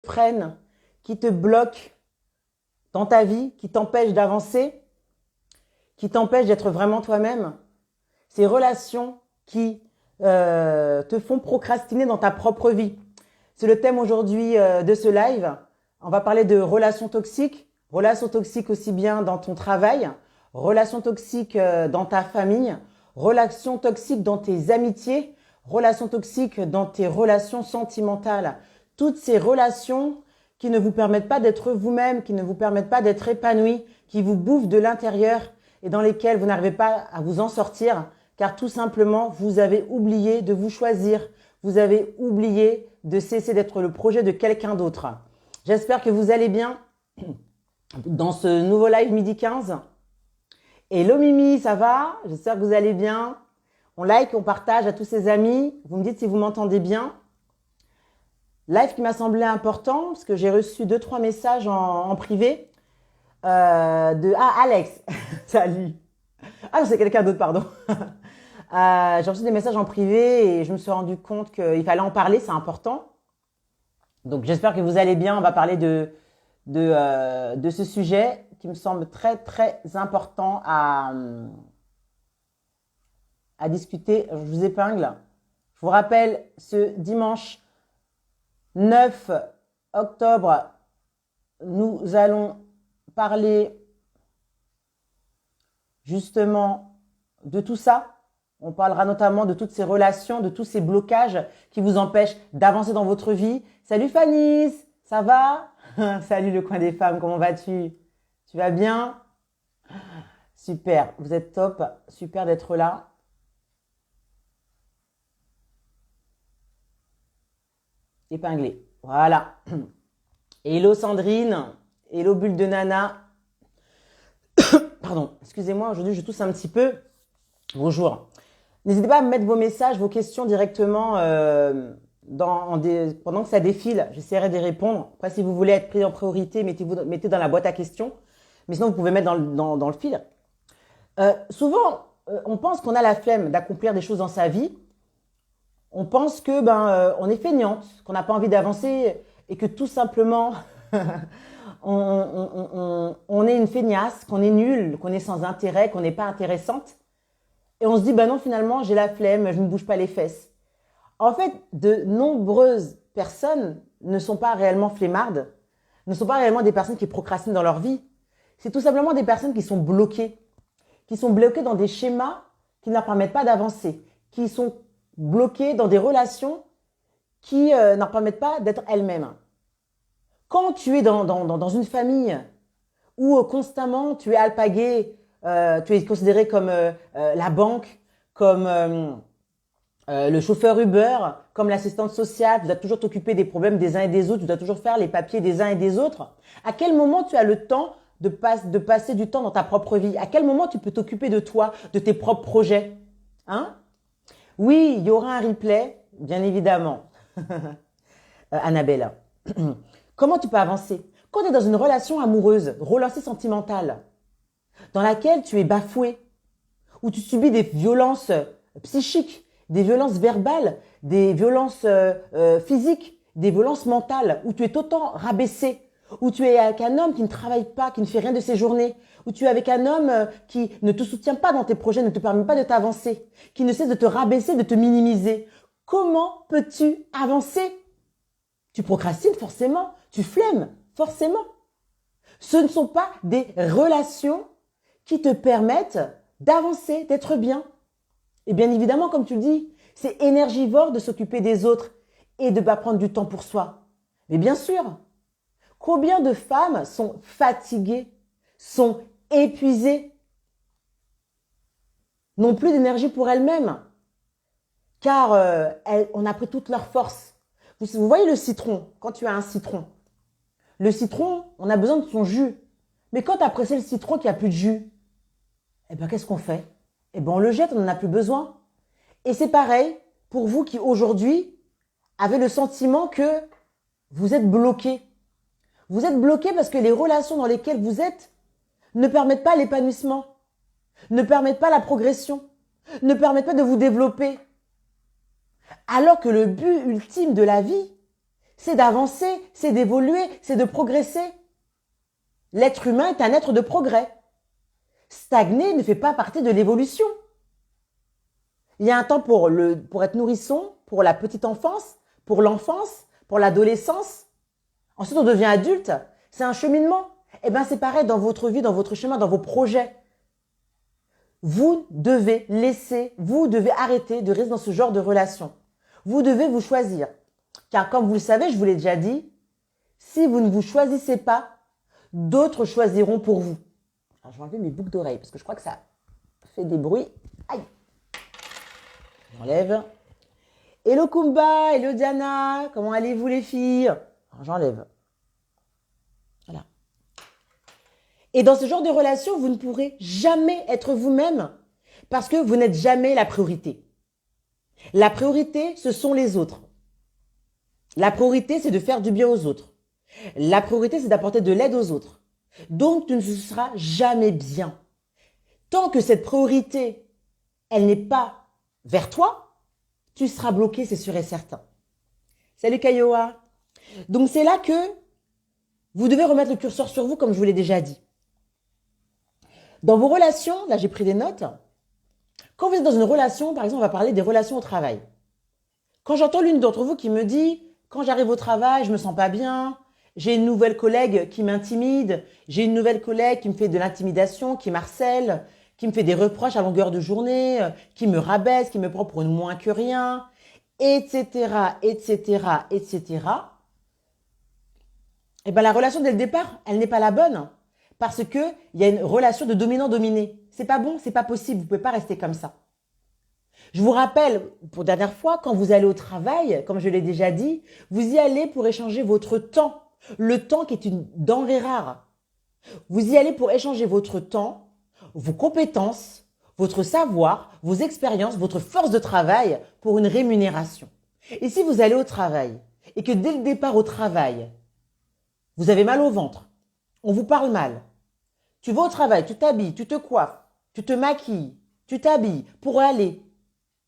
freinent, qui te bloquent dans ta vie, qui t'empêchent d'avancer, qui t'empêchent d'être vraiment toi-même. Ces relations qui te font procrastiner dans ta propre vie. C'est le thème aujourd'hui de ce live. On va parler de relations toxiques aussi bien dans ton travail, relations toxiques dans ta famille, relations toxiques dans tes amitiés, relations toxiques dans tes relations sentimentales. Toutes ces relations qui ne vous permettent pas d'être vous-même, qui ne vous permettent pas d'être épanoui, qui vous bouffent de l'intérieur et dans lesquelles vous n'arrivez pas à vous en sortir, car tout simplement, vous avez oublié de vous choisir, vous avez oublié de cesser d'être le projet de quelqu'un d'autre. J'espère que vous allez bien dans ce nouveau live midi 15. Hello Mimi, ça va? J'espère que vous allez bien. On like, on partage à tous ses amis. Vous me dites si vous m'entendez bien. Live qui m'a semblé important parce que j'ai reçu 2-3 messages en privé Ah, Alex, salut. Ah non, c'est quelqu'un d'autre, pardon. J'ai reçu des messages en privé et je me suis rendu compte qu'il fallait en parler, c'est important. Donc j'espère que vous allez bien. On va parler de ce sujet qui me semble très très important à discuter. Je vous épingle. Je vous rappelle, ce dimanche 9 octobre, nous allons parler justement de tout ça. On parlera notamment de toutes ces relations, de tous ces blocages qui vous empêchent d'avancer dans votre vie. Salut Fanny, ça va? Salut le coin des femmes, comment vas-tu? Tu vas bien? Super, vous êtes top, super d'être là. Épinglé, voilà. Hello Sandrine, hello Bulle de Nana. Pardon, excusez-moi, aujourd'hui je tousse un petit peu. Bonjour. N'hésitez pas à me mettre vos messages, vos questions directement pendant que ça défile. J'essaierai d'y répondre. Après, si vous voulez être pris en priorité, mettez dans la boîte à questions. Mais sinon, vous pouvez mettre dans le fil. Souvent, on pense qu'on a la flemme d'accomplir des choses dans sa vie. On pense que on est feignante, qu'on n'a pas envie d'avancer et que tout simplement on est une feignasse, qu'on est nul, qu'on est sans intérêt, qu'on n'est pas intéressante. Et on se dit, non, finalement, j'ai la flemme, je ne bouge pas les fesses. En fait, de nombreuses personnes ne sont pas réellement flemmardes, ne sont pas réellement des personnes qui procrastinent dans leur vie. C'est tout simplement des personnes qui sont bloquées dans des schémas qui ne leur permettent pas d'avancer, qui sont bloquées dans des relations qui ne leur permettent pas d'être elles-mêmes. Quand tu es dans une famille où constamment tu es alpagué, tu es considéré comme la banque, comme le chauffeur Uber, comme l'assistante sociale, tu dois toujours t'occuper des problèmes des uns et des autres, tu dois toujours faire les papiers des uns et des autres. À quel moment tu as le temps de passer du temps dans ta propre vie? À quel moment tu peux t'occuper de toi, de tes propres projets? Hein? Oui, il y aura un replay, bien évidemment. Annabelle. Comment tu peux avancer? Quand tu es dans une relation amoureuse, relation sentimentale, dans laquelle tu es bafoué, où tu subis des violences psychiques, des violences verbales, des violences physiques, des violences mentales, où tu es autant rabaissé, où tu es avec un homme qui ne travaille pas, qui ne fait rien de ses journées, où tu es avec un homme qui ne te soutient pas dans tes projets, ne te permet pas de t'avancer, qui ne cesse de te rabaisser, de te minimiser. Comment peux-tu avancer? Tu procrastines forcément, tu flemmes forcément. Ce ne sont pas des relations qui te permettent d'avancer, d'être bien. Et bien évidemment, comme tu le dis, c'est énergivore de s'occuper des autres et de ne pas prendre du temps pour soi. Mais bien sûr, combien de femmes sont fatiguées, sont épuisées, n'ont plus d'énergie pour elles-mêmes, car on a pris toute leur force. Vous voyez le citron, quand tu as un citron. Le citron, on a besoin de son jus. Mais quand tu as pressé le citron qui a plus de jus, qu'est-ce qu'on fait? On le jette, on n'en a plus besoin. Et c'est pareil pour vous qui aujourd'hui avez le sentiment que vous êtes bloqué. Vous êtes bloqué parce que les relations dans lesquelles vous êtes ne permettent pas l'épanouissement, ne permettent pas la progression, ne permettent pas de vous développer. Alors que le but ultime de la vie, c'est d'avancer, c'est d'évoluer, c'est de progresser. L'être humain est un être de progrès. Stagner ne fait pas partie de l'évolution. Il y a un temps pour être nourrisson, pour la petite enfance, pour l'enfance, pour l'adolescence. Ensuite, on devient adulte. C'est un cheminement. Eh bien, c'est pareil dans votre vie, dans votre chemin, dans vos projets. Vous devez arrêter de rester dans ce genre de relation. Vous devez vous choisir. Car comme vous le savez, je vous l'ai déjà dit, si vous ne vous choisissez pas, d'autres choisiront pour vous. Alors, je vais enlever mes boucles d'oreilles parce que je crois que ça fait des bruits. Aïe! J'enlève. Hello Kumba, hello Diana, comment allez-vous les filles? Alors, j'enlève. Voilà. Et dans ce genre de relation, vous ne pourrez jamais être vous-même parce que vous n'êtes jamais la priorité. La priorité, ce sont les autres. La priorité, c'est de faire du bien aux autres. La priorité, c'est d'apporter de l'aide aux autres. Donc, tu ne seras jamais bien. Tant que cette priorité, elle n'est pas vers toi, tu seras bloqué, c'est sûr et certain. Salut Kayoa. Donc, c'est là que vous devez remettre le curseur sur vous, comme je vous l'ai déjà dit. Dans vos relations, là j'ai pris des notes. Quand vous êtes dans une relation, par exemple, on va parler des relations au travail. Quand j'entends l'une d'entre vous qui me dit « Quand j'arrive au travail, je me sens pas bien, j'ai une nouvelle collègue qui m'intimide, j'ai une nouvelle collègue qui me fait de l'intimidation, qui m'harcèle, qui me fait des reproches à longueur de journée, qui me rabaisse, qui me prend pour une moins que rien, etc., etc., etc. » Eh bien, la relation dès le départ, elle n'est pas la bonne. Parce que il y a une relation de dominant-dominé. C'est pas bon, c'est pas possible, vous pouvez pas rester comme ça. Je vous rappelle, pour la dernière fois, quand vous allez au travail, comme je l'ai déjà dit, vous y allez pour échanger votre temps. Le temps qui est une denrée rare. Vous y allez pour échanger votre temps, vos compétences, votre savoir, vos expériences, votre force de travail pour une rémunération. Et si vous allez au travail et que dès le départ au travail, vous avez mal au ventre, on vous parle mal, tu vas au travail, tu t'habilles, tu te coiffes, tu te maquilles, tu t'habilles pour aller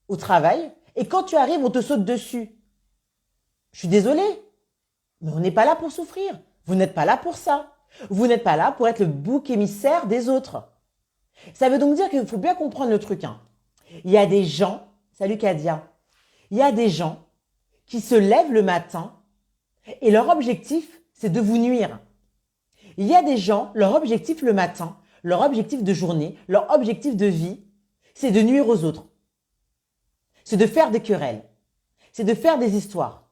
au travail et quand tu arrives, on te saute dessus. Je suis désolée, mais on n'est pas là pour souffrir. Vous n'êtes pas là pour ça. Vous n'êtes pas là pour être le bouc émissaire des autres. Ça veut donc dire qu'il faut bien comprendre le truc. Il y a des gens, salut Kadia, il y a des gens qui se lèvent le matin et leur objectif, c'est de vous nuire. Il y a des gens, leur objectif le matin, leur objectif de journée, leur objectif de vie, c'est de nuire aux autres. C'est de faire des querelles. C'est de faire des histoires.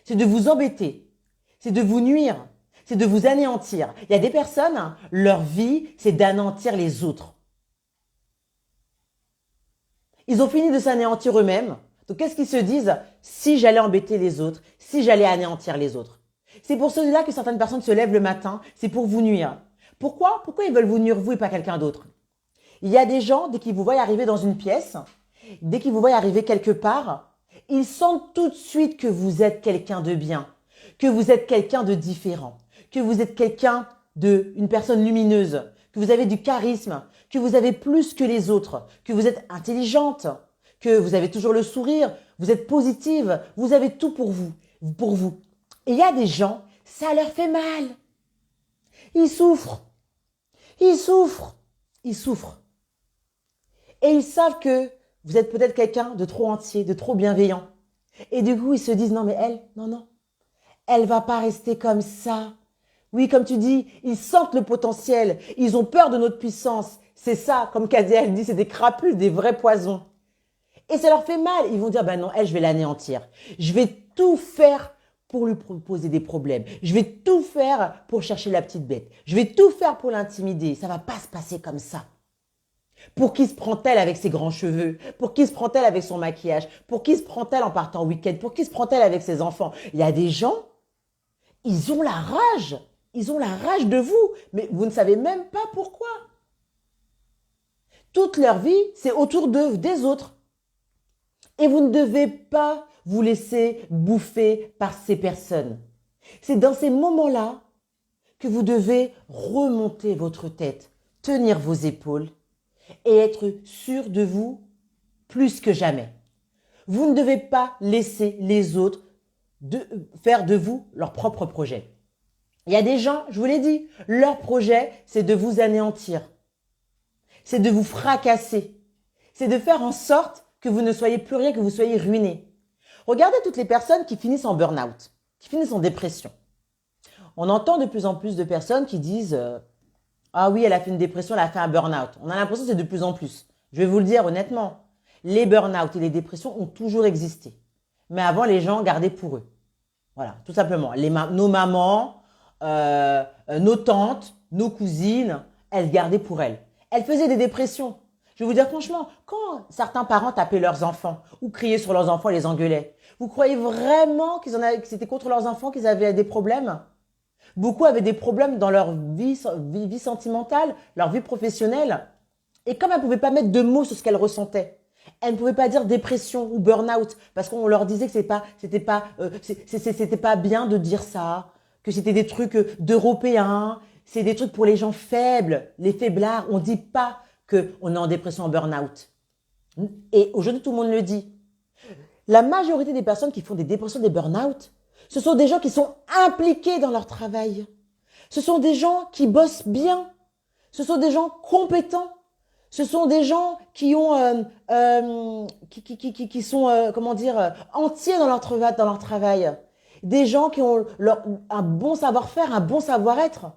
C'est de vous embêter. C'est de vous nuire. C'est de vous anéantir. Il y a des personnes, leur vie, c'est d'anéantir les autres. Ils ont fini de s'anéantir eux-mêmes. Donc, qu'est-ce qu'ils se disent? Si j'allais embêter les autres, si j'allais anéantir les autres. C'est pour cela que certaines personnes se lèvent le matin, c'est pour vous nuire. Pourquoi? Pourquoi ils veulent vous nuire, vous, et pas quelqu'un d'autre? Il y a des gens, dès qu'ils vous voient arriver dans une pièce, dès qu'ils vous voient arriver quelque part, ils sentent tout de suite que vous êtes quelqu'un de bien, que vous êtes quelqu'un de différent, que vous êtes une personne lumineuse, que vous avez du charisme, que vous avez plus que les autres, que vous êtes intelligente, que vous avez toujours le sourire, vous êtes positive, vous avez tout pour vous, pour vous. Et il y a des gens, ça leur fait mal. Ils souffrent. Ils souffrent. Ils souffrent. Et ils savent que vous êtes peut-être quelqu'un de trop entier, de trop bienveillant. Et du coup, ils se disent, non mais elle, non, elle va pas rester comme ça. Oui, comme tu dis, ils sentent le potentiel. Ils ont peur de notre puissance. C'est ça, comme Kadia, elle dit, c'est des crapules, des vrais poisons. Et ça leur fait mal. Ils vont dire, ben non, elle, je vais l'anéantir. Je vais tout faire pour lui poser des problèmes. Je vais tout faire pour chercher la petite bête. Je vais tout faire pour l'intimider. Ça va pas se passer comme ça. Pour qui se prend-elle avec ses grands cheveux? Pour qui se prend-elle avec son maquillage? Pour qui se prend-elle en partant au week-end? Pour qui se prend-elle avec ses enfants? Il y a des gens, ils ont la rage. Ils ont la rage de vous, mais vous ne savez même pas pourquoi. Toute leur vie, c'est autour d'eux, des autres. Et vous ne devez pas vous laisser bouffer par ces personnes. C'est dans ces moments-là que vous devez remonter votre tête, tenir vos épaules et être sûr de vous plus que jamais. Vous ne devez pas laisser les autres faire de vous leur propre projet. Il y a des gens, je vous l'ai dit, leur projet, c'est de vous anéantir. C'est de vous fracasser. C'est de faire en sorte que vous ne soyez plus rien, que vous soyez ruiné. Regardez toutes les personnes qui finissent en burn-out, qui finissent en dépression. On entend de plus en plus de personnes qui disent ah oui, elle a fait une dépression, elle a fait un burn-out. On a l'impression que c'est de plus en plus. Je vais vous le dire honnêtement, les burn-out et les dépressions ont toujours existé. Mais avant, les gens gardaient pour eux. Voilà, tout simplement. Nos mamans, nos tantes, nos cousines, elles gardaient pour elles. Elles faisaient des dépressions. Je vais vous dire franchement, quand certains parents tapaient leurs enfants ou criaient sur leurs enfants et les engueulaient, vous croyez vraiment que c'était contre leurs enfants qu'ils avaient des problèmes? Beaucoup avaient des problèmes dans leur vie sentimentale, leur vie professionnelle. Et comme elles ne pouvaient pas mettre de mots sur ce qu'elles ressentaient, elles ne pouvaient pas dire dépression ou burn-out parce qu'on leur disait que c'était pas bien de dire ça, que c'était des trucs d'Européens, c'est des trucs pour les gens faibles, les faiblards. On ne dit pas qu'on est en dépression, en burn-out. Et aujourd'hui, tout le monde le dit. La majorité des personnes qui font des dépressions, des burn-out, ce sont des gens qui sont impliqués dans leur travail. Ce sont des gens qui bossent bien. Ce sont des gens compétents. Ce sont des gens qui ont, qui sont, comment dire, entiers dans leur travail. Des gens qui ont un bon savoir-faire, un bon savoir-être.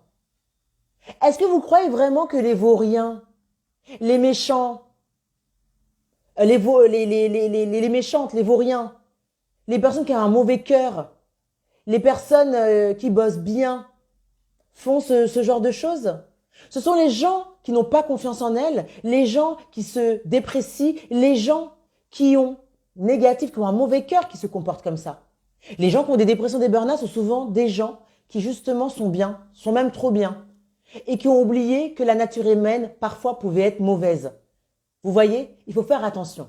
Est-ce que vous croyez vraiment que les vauriens, les méchants, les méchantes, les vauriens, les personnes qui ont un mauvais cœur, les personnes qui bossent bien font ce genre de choses? Ce sont les gens qui n'ont pas confiance en elles, les gens qui se déprécient, les gens qui ont négatif, qui ont un mauvais cœur qui se comportent comme ça. Les gens qui ont des dépressions, des burn-out sont souvent des gens qui justement sont bien, sont même trop bien et qui ont oublié que la nature humaine parfois pouvait être mauvaise. Vous voyez, il faut faire attention.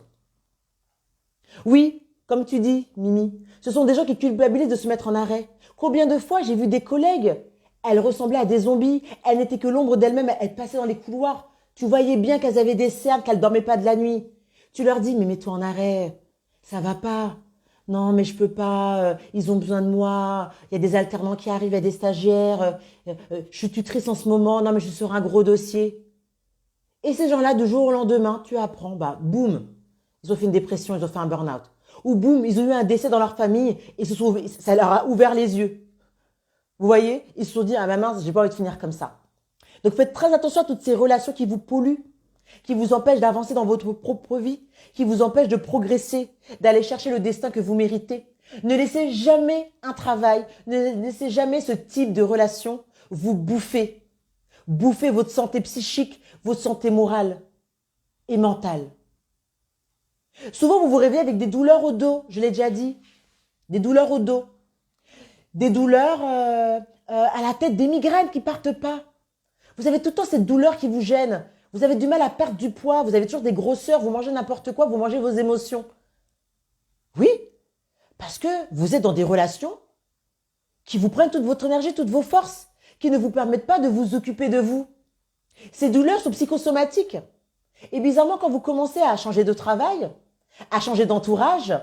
Oui, comme tu dis, Mimi, ce sont des gens qui culpabilisent de se mettre en arrêt. Combien de fois j'ai vu des collègues, elles ressemblaient à des zombies, elles n'étaient que l'ombre d'elles-mêmes, elles passaient dans les couloirs. Tu voyais bien qu'elles avaient des cernes, qu'elles ne dormaient pas de la nuit. Tu leur dis, mais mets-toi en arrêt, ça va pas. Non, mais je peux pas, ils ont besoin de moi, il y a des alternants qui arrivent, il y a des stagiaires, je suis tutrice en ce moment, non mais je suis sur un gros dossier. Et ces gens-là, du jour au lendemain, tu apprends, bah boum, ils ont fait une dépression, ils ont fait un burn-out. Ou boum, ils ont eu un décès dans leur famille et ça leur a ouvert les yeux. Vous voyez, ils se sont dit, ah ma mince, j'ai pas envie de finir comme ça. Donc faites très attention à toutes ces relations qui vous polluent, qui vous empêchent d'avancer dans votre propre vie, qui vous empêchent de progresser, d'aller chercher le destin que vous méritez. Ne laissez jamais un travail, ne laissez jamais ce type de relation vous bouffer. Bouffer votre santé psychique, votre santé morale et mentale. Souvent, vous vous réveillez avec des douleurs au dos, je l'ai déjà dit. Des douleurs au dos. Des douleurs à la tête, des migraines qui partent pas. Vous avez tout le temps cette douleur qui vous gêne. Vous avez du mal à perdre du poids, vous avez toujours des grosseurs, vous mangez n'importe quoi, vous mangez vos émotions. Oui, parce que vous êtes dans des relations qui vous prennent toute votre énergie, toutes vos forces, qui ne vous permettent pas de vous occuper de vous. Ces douleurs sont psychosomatiques. Et bizarrement, quand vous commencez à changer de travail, à changer d'entourage,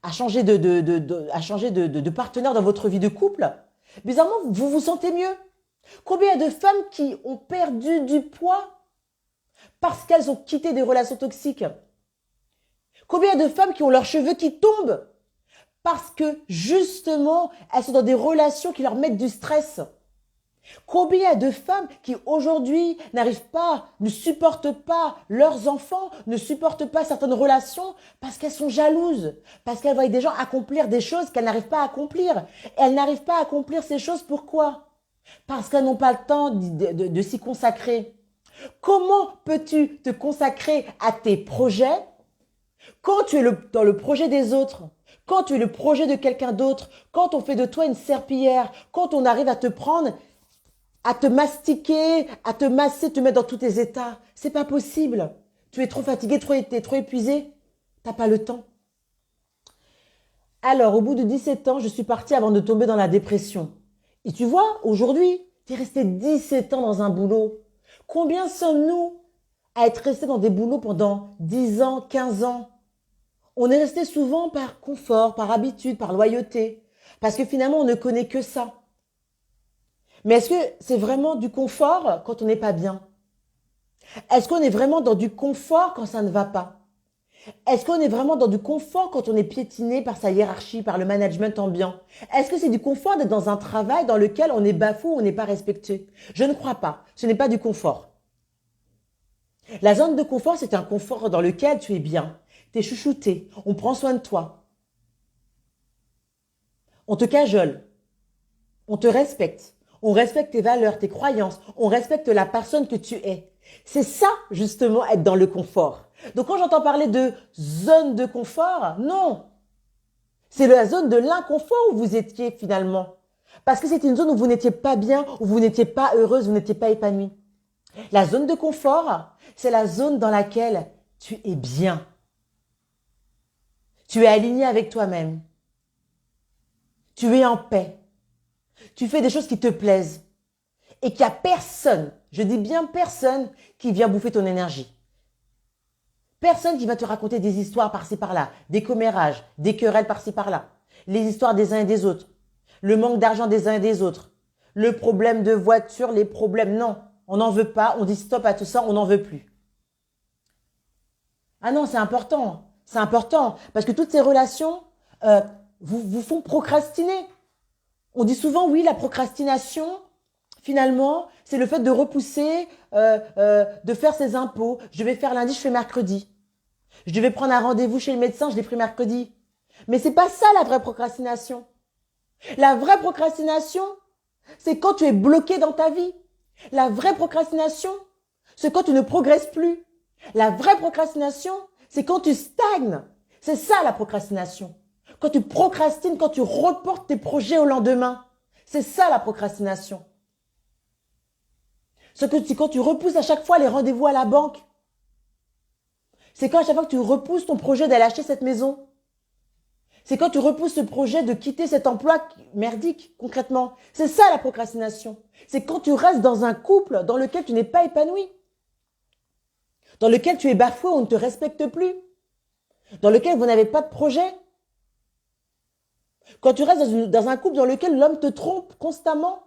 à changer de partenaire dans votre vie de couple, bizarrement, vous vous sentez mieux. Combien de femmes qui ont perdu du poids parce qu'elles ont quitté des relations toxiques? Combien de femmes qui ont leurs cheveux qui tombent parce que justement, elles sont dans des relations qui leur mettent du stress? Combien de femmes qui aujourd'hui n'arrivent pas, ne supportent pas leurs enfants, ne supportent pas certaines relations parce qu'elles sont jalouses, parce qu'elles voient des gens accomplir des choses qu'elles n'arrivent pas à accomplir. Et elles n'arrivent pas à accomplir ces choses, pourquoi? Parce qu'elles n'ont pas le temps de s'y consacrer. Comment peux-tu te consacrer à tes projets quand tu es dans le projet des autres, quand tu es le projet de quelqu'un d'autre, quand on fait de toi une serpillière, quand on arrive à te prendre, à te mastiquer, à te masser, te mettre dans tous tes états? C'est pas possible. Tu es trop fatigué, t'es trop épuisé. T'as pas le temps. Alors, au bout de 17 ans, je suis partie avant de tomber dans la dépression. Et tu vois, aujourd'hui, tu es resté 17 ans dans un boulot. Combien sommes-nous à être restés dans des boulots pendant 10 ans, 15 ans? On est resté souvent par confort, par habitude, par loyauté, Parce que finalement, on ne connaît que ça. Mais est-ce que c'est vraiment du confort quand on n'est pas bien? Est-ce qu'on est vraiment dans du confort quand ça ne va pas? Est-ce qu'on est vraiment dans du confort quand on est piétiné par sa hiérarchie, par le management ambiant? Est-ce que c'est du confort d'être dans un travail dans lequel on est bafoué, on n'est pas respecté? Je ne crois pas. Ce n'est pas du confort. La zone de confort, c'est un confort dans lequel tu es bien. Tu es chouchouté. On prend soin de toi. On te cajole. On te respecte. On respecte tes valeurs, tes croyances. On respecte la personne que tu es. C'est ça, justement, être dans le confort. Donc, quand j'entends parler de zone de confort, non. C'est la zone de l'inconfort où vous étiez finalement. Parce que c'est une zone où vous n'étiez pas bien, où vous n'étiez pas heureuse, vous n'étiez pas épanoui. La zone de confort, c'est la zone dans laquelle tu es bien. Tu es aligné avec toi-même. Tu es en paix. Tu fais des choses qui te plaisent. Et qu'il n'y a personne, je dis bien personne, qui vient bouffer ton énergie. Personne qui va te raconter des histoires par-ci par-là, des commérages, des querelles par-ci par-là, les histoires des uns et des autres, le manque d'argent des uns et des autres, le problème de voiture, les problèmes. Non, on n'en veut pas, on dit stop à tout ça, on n'en veut plus. Ah non, c'est important, parce que toutes ces relations vous font procrastiner. On dit souvent, oui, la procrastination, finalement, c'est le fait de repousser, de faire ses impôts. Je vais faire lundi, je fais mercredi. Je devais prendre un rendez-vous chez le médecin, je l'ai pris mercredi. Mais c'est pas ça la vraie procrastination. La vraie procrastination, c'est quand tu es bloqué dans ta vie. La vraie procrastination, c'est quand tu ne progresses plus. La vraie procrastination, c'est quand tu stagnes. C'est ça la procrastination. Quand tu procrastines, quand tu reportes tes projets au lendemain. C'est ça la procrastination. C'est quand tu repousses à chaque fois les rendez-vous à la banque. C'est quand à chaque fois que tu repousses ton projet d'aller acheter cette maison. C'est quand tu repousses ce projet de quitter cet emploi merdique, concrètement. C'est ça la procrastination. C'est quand tu restes dans un couple dans lequel tu n'es pas épanoui. Dans lequel tu es bafoué, on ne te respecte plus. Dans lequel vous n'avez pas de projet. Quand tu restes dans un couple dans lequel l'homme te trompe constamment.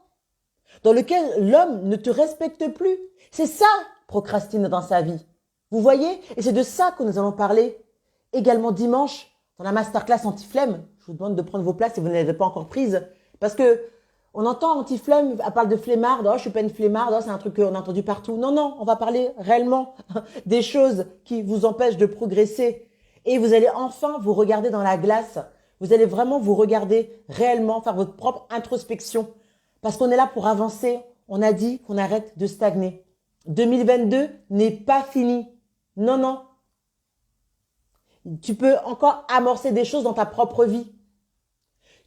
Dans lequel l'homme ne te respecte plus. C'est ça, procrastiner dans sa vie. Vous voyez? Et c'est de ça que nous allons parler également dimanche dans la masterclass anti-flemme. Je vous demande de prendre vos places si vous ne l'avez pas encore prise. Parce que on entend anti-flemme, elle parle de flemmarde. Oh, je suis pas une flemmarde, oh, c'est un truc qu'on a entendu partout. Non, non, on va parler réellement des choses qui vous empêchent de progresser. Et vous allez enfin vous regarder dans la glace. Vous allez vraiment vous regarder réellement, faire votre propre introspection. Parce qu'on est là pour avancer. On a dit qu'on arrête de stagner. 2022 n'est pas fini. Non, non. Tu peux encore amorcer des choses dans ta propre vie.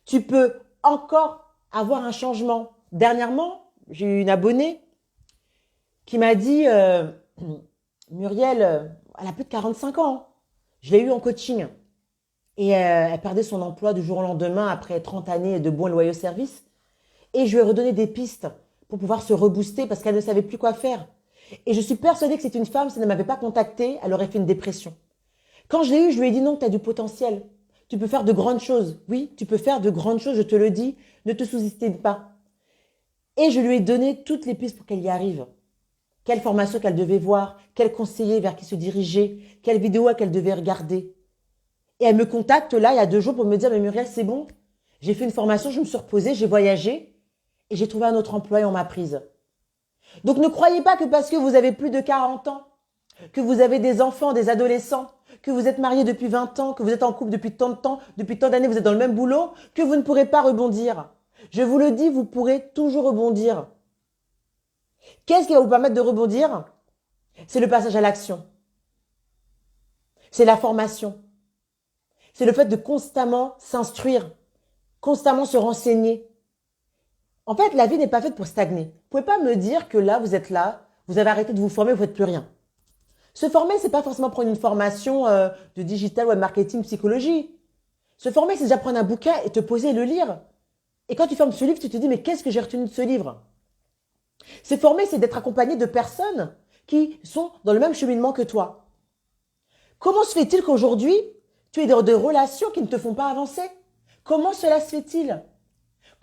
Tu peux encore avoir un changement. Dernièrement, j'ai eu une abonnée qui m'a dit Muriel, elle a plus de 45 ans. Je l'ai eu en coaching. Et elle perdait son emploi du jour au lendemain après 30 années de bons et loyaux services. Et je lui ai redonné des pistes pour pouvoir se rebooster parce qu'elle ne savait plus quoi faire. Et je suis persuadée que c'est une femme, si elle ne m'avait pas contactée, elle aurait fait une dépression. Quand je l'ai eu, je lui ai dit non, tu as du potentiel. Tu peux faire de grandes choses. Oui, tu peux faire de grandes choses, je te le dis. Ne te sous-estime pas. Et je lui ai donné toutes les pistes pour qu'elle y arrive. Quelle formation qu'elle devait voir, quel conseiller vers qui se diriger, quelle vidéo qu'elle devait regarder. Et elle me contacte là, il y a 2 jours pour me dire, mais Muriel, c'est bon. J'ai fait une formation, je me suis reposée, j'ai voyagé et j'ai trouvé un autre emploi et on m'a prise. Donc ne croyez pas que parce que vous avez plus de 40 ans, que vous avez des enfants, des adolescents, que vous êtes marié depuis 20 ans, que vous êtes en couple depuis tant de temps, depuis tant d'années, vous êtes dans le même boulot, que vous ne pourrez pas rebondir. Je vous le dis, vous pourrez toujours rebondir. Qu'est-ce qui va vous permettre de rebondir? C'est le passage à l'action. C'est la formation. C'est le fait de constamment s'instruire, constamment se renseigner. En fait, la vie n'est pas faite pour stagner. Vous ne pouvez pas me dire que là, vous êtes là, vous avez arrêté de vous former, vous ne faites plus rien. Se former, c'est pas forcément prendre une formation de digital, web marketing, psychologie. Se former, c'est déjà prendre un bouquin et te poser et le lire. Et quand tu fermes ce livre, tu te dis, mais qu'est-ce que j'ai retenu de ce livre? Se former, c'est d'être accompagné de personnes qui sont dans le même cheminement que toi. Comment se fait-il qu'aujourd'hui, tu es dans des relations qui ne te font pas avancer? Comment cela se fait-il?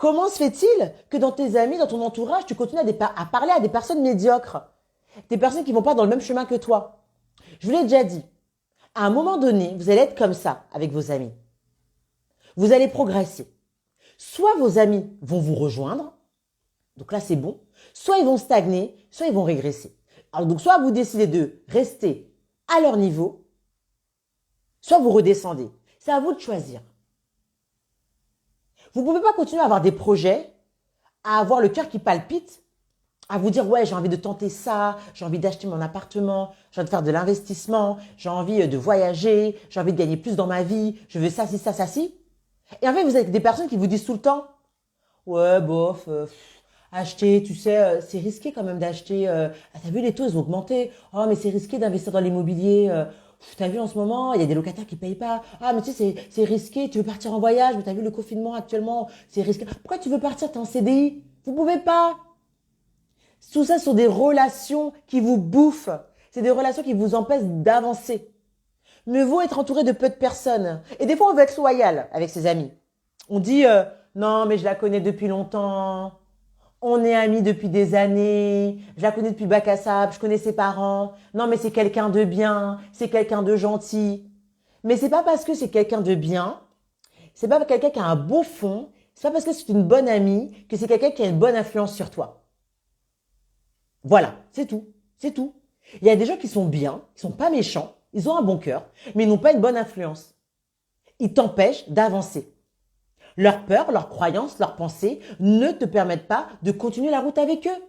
Comment se fait-il que dans tes amis, dans ton entourage, tu continues à parler à des personnes médiocres, des personnes qui vont pas dans le même chemin que toi? Je vous l'ai déjà dit, à un moment donné, vous allez être comme ça avec vos amis. Vous allez progresser. Soit vos amis vont vous rejoindre, donc là c'est bon, soit ils vont stagner, soit ils vont régresser. Alors donc soit vous décidez de rester à leur niveau, soit vous redescendez. C'est à vous de choisir. Vous ne pouvez pas continuer à avoir des projets, à avoir le cœur qui palpite, à vous dire ouais j'ai envie de tenter ça, j'ai envie d'acheter mon appartement, j'ai envie de faire de l'investissement, j'ai envie de voyager, j'ai envie de gagner plus dans ma vie, je veux ça, ci, ça, ça, ci. Et en fait vous avez des personnes qui vous disent tout le temps ouais bof, acheter, tu sais, c'est risqué quand même d'acheter. T'as vu les taux ils ont augmenté. Oh mais c'est risqué d'investir dans l'immobilier. T'as vu en ce moment, il y a des locataires qui payent pas. Ah mais tu sais c'est risqué, tu veux partir en voyage, mais t'as vu le confinement actuellement, c'est risqué. Pourquoi tu veux partir, t'es en CDI? Vous pouvez pas. Tout ça sont des relations qui vous bouffent. C'est des relations qui vous empêchent d'avancer. Mieux vaut être entouré de peu de personnes. Et des fois, on veut être loyal avec ses amis. On dit non, mais je la connais depuis longtemps. On est amis depuis des années. Je la connais depuis bac à sable. Je connais ses parents. Non, mais c'est quelqu'un de bien. C'est quelqu'un de gentil. Mais c'est pas parce que c'est quelqu'un de bien. C'est pas quelqu'un qui a un beau fond. C'est pas parce que c'est une bonne amie que c'est quelqu'un qui a une bonne influence sur toi. Voilà, c'est tout. C'est tout. Il y a des gens qui sont bien, qui sont pas méchants, ils ont un bon cœur, mais ils n'ont pas une bonne influence. Ils t'empêchent d'avancer. Leur peur, leurs croyances, leurs pensées ne te permettent pas de continuer la route avec eux.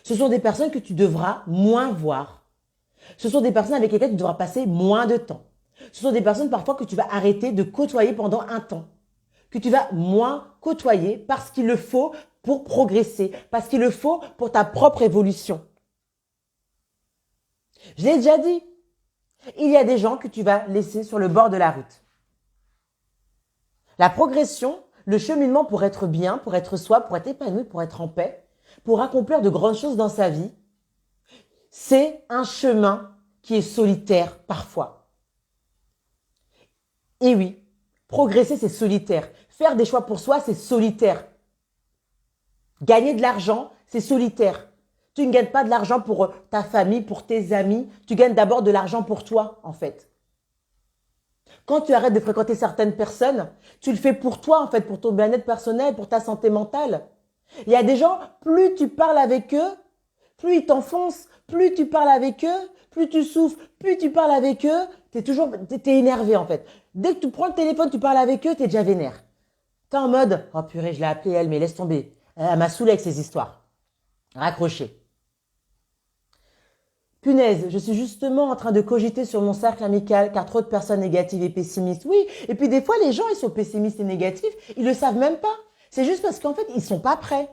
Ce sont des personnes que tu devras moins voir. Ce sont des personnes avec lesquelles tu devras passer moins de temps. Ce sont des personnes parfois que tu vas arrêter de côtoyer pendant un temps. Que tu vas moins côtoyer parce qu'il le faut pour progresser, parce qu'il le faut pour ta propre évolution. Je l'ai déjà dit, il y a des gens que tu vas laisser sur le bord de la route. La progression, le cheminement pour être bien, pour être soi, pour être épanoui, pour être en paix, pour accomplir de grandes choses dans sa vie, c'est un chemin qui est solitaire parfois. Et oui, progresser c'est solitaire. Faire des choix pour soi c'est solitaire. Gagner de l'argent c'est solitaire. Tu ne gagnes pas de l'argent pour ta famille, pour tes amis. Tu gagnes d'abord de l'argent pour toi, en fait. Quand tu arrêtes de fréquenter certaines personnes, tu le fais pour toi, en fait, pour ton bien-être personnel, pour ta santé mentale. Il y a des gens, plus tu parles avec eux, plus ils t'enfoncent, plus tu parles avec eux, plus tu souffres, plus tu parles avec eux, t'es énervé, en fait. Dès que tu prends le téléphone, tu parles avec eux, t'es déjà vénère. T'es en mode, oh purée, je l'ai appelée elle, mais laisse tomber. Elle m'a saoulé avec ses histoires. Raccroché. Punaise, je suis justement en train de cogiter sur mon cercle amical car trop de personnes négatives et pessimistes. Oui, et puis des fois les gens ils sont pessimistes et négatifs, ils le savent même pas. C'est juste parce qu'en fait ils sont pas prêts.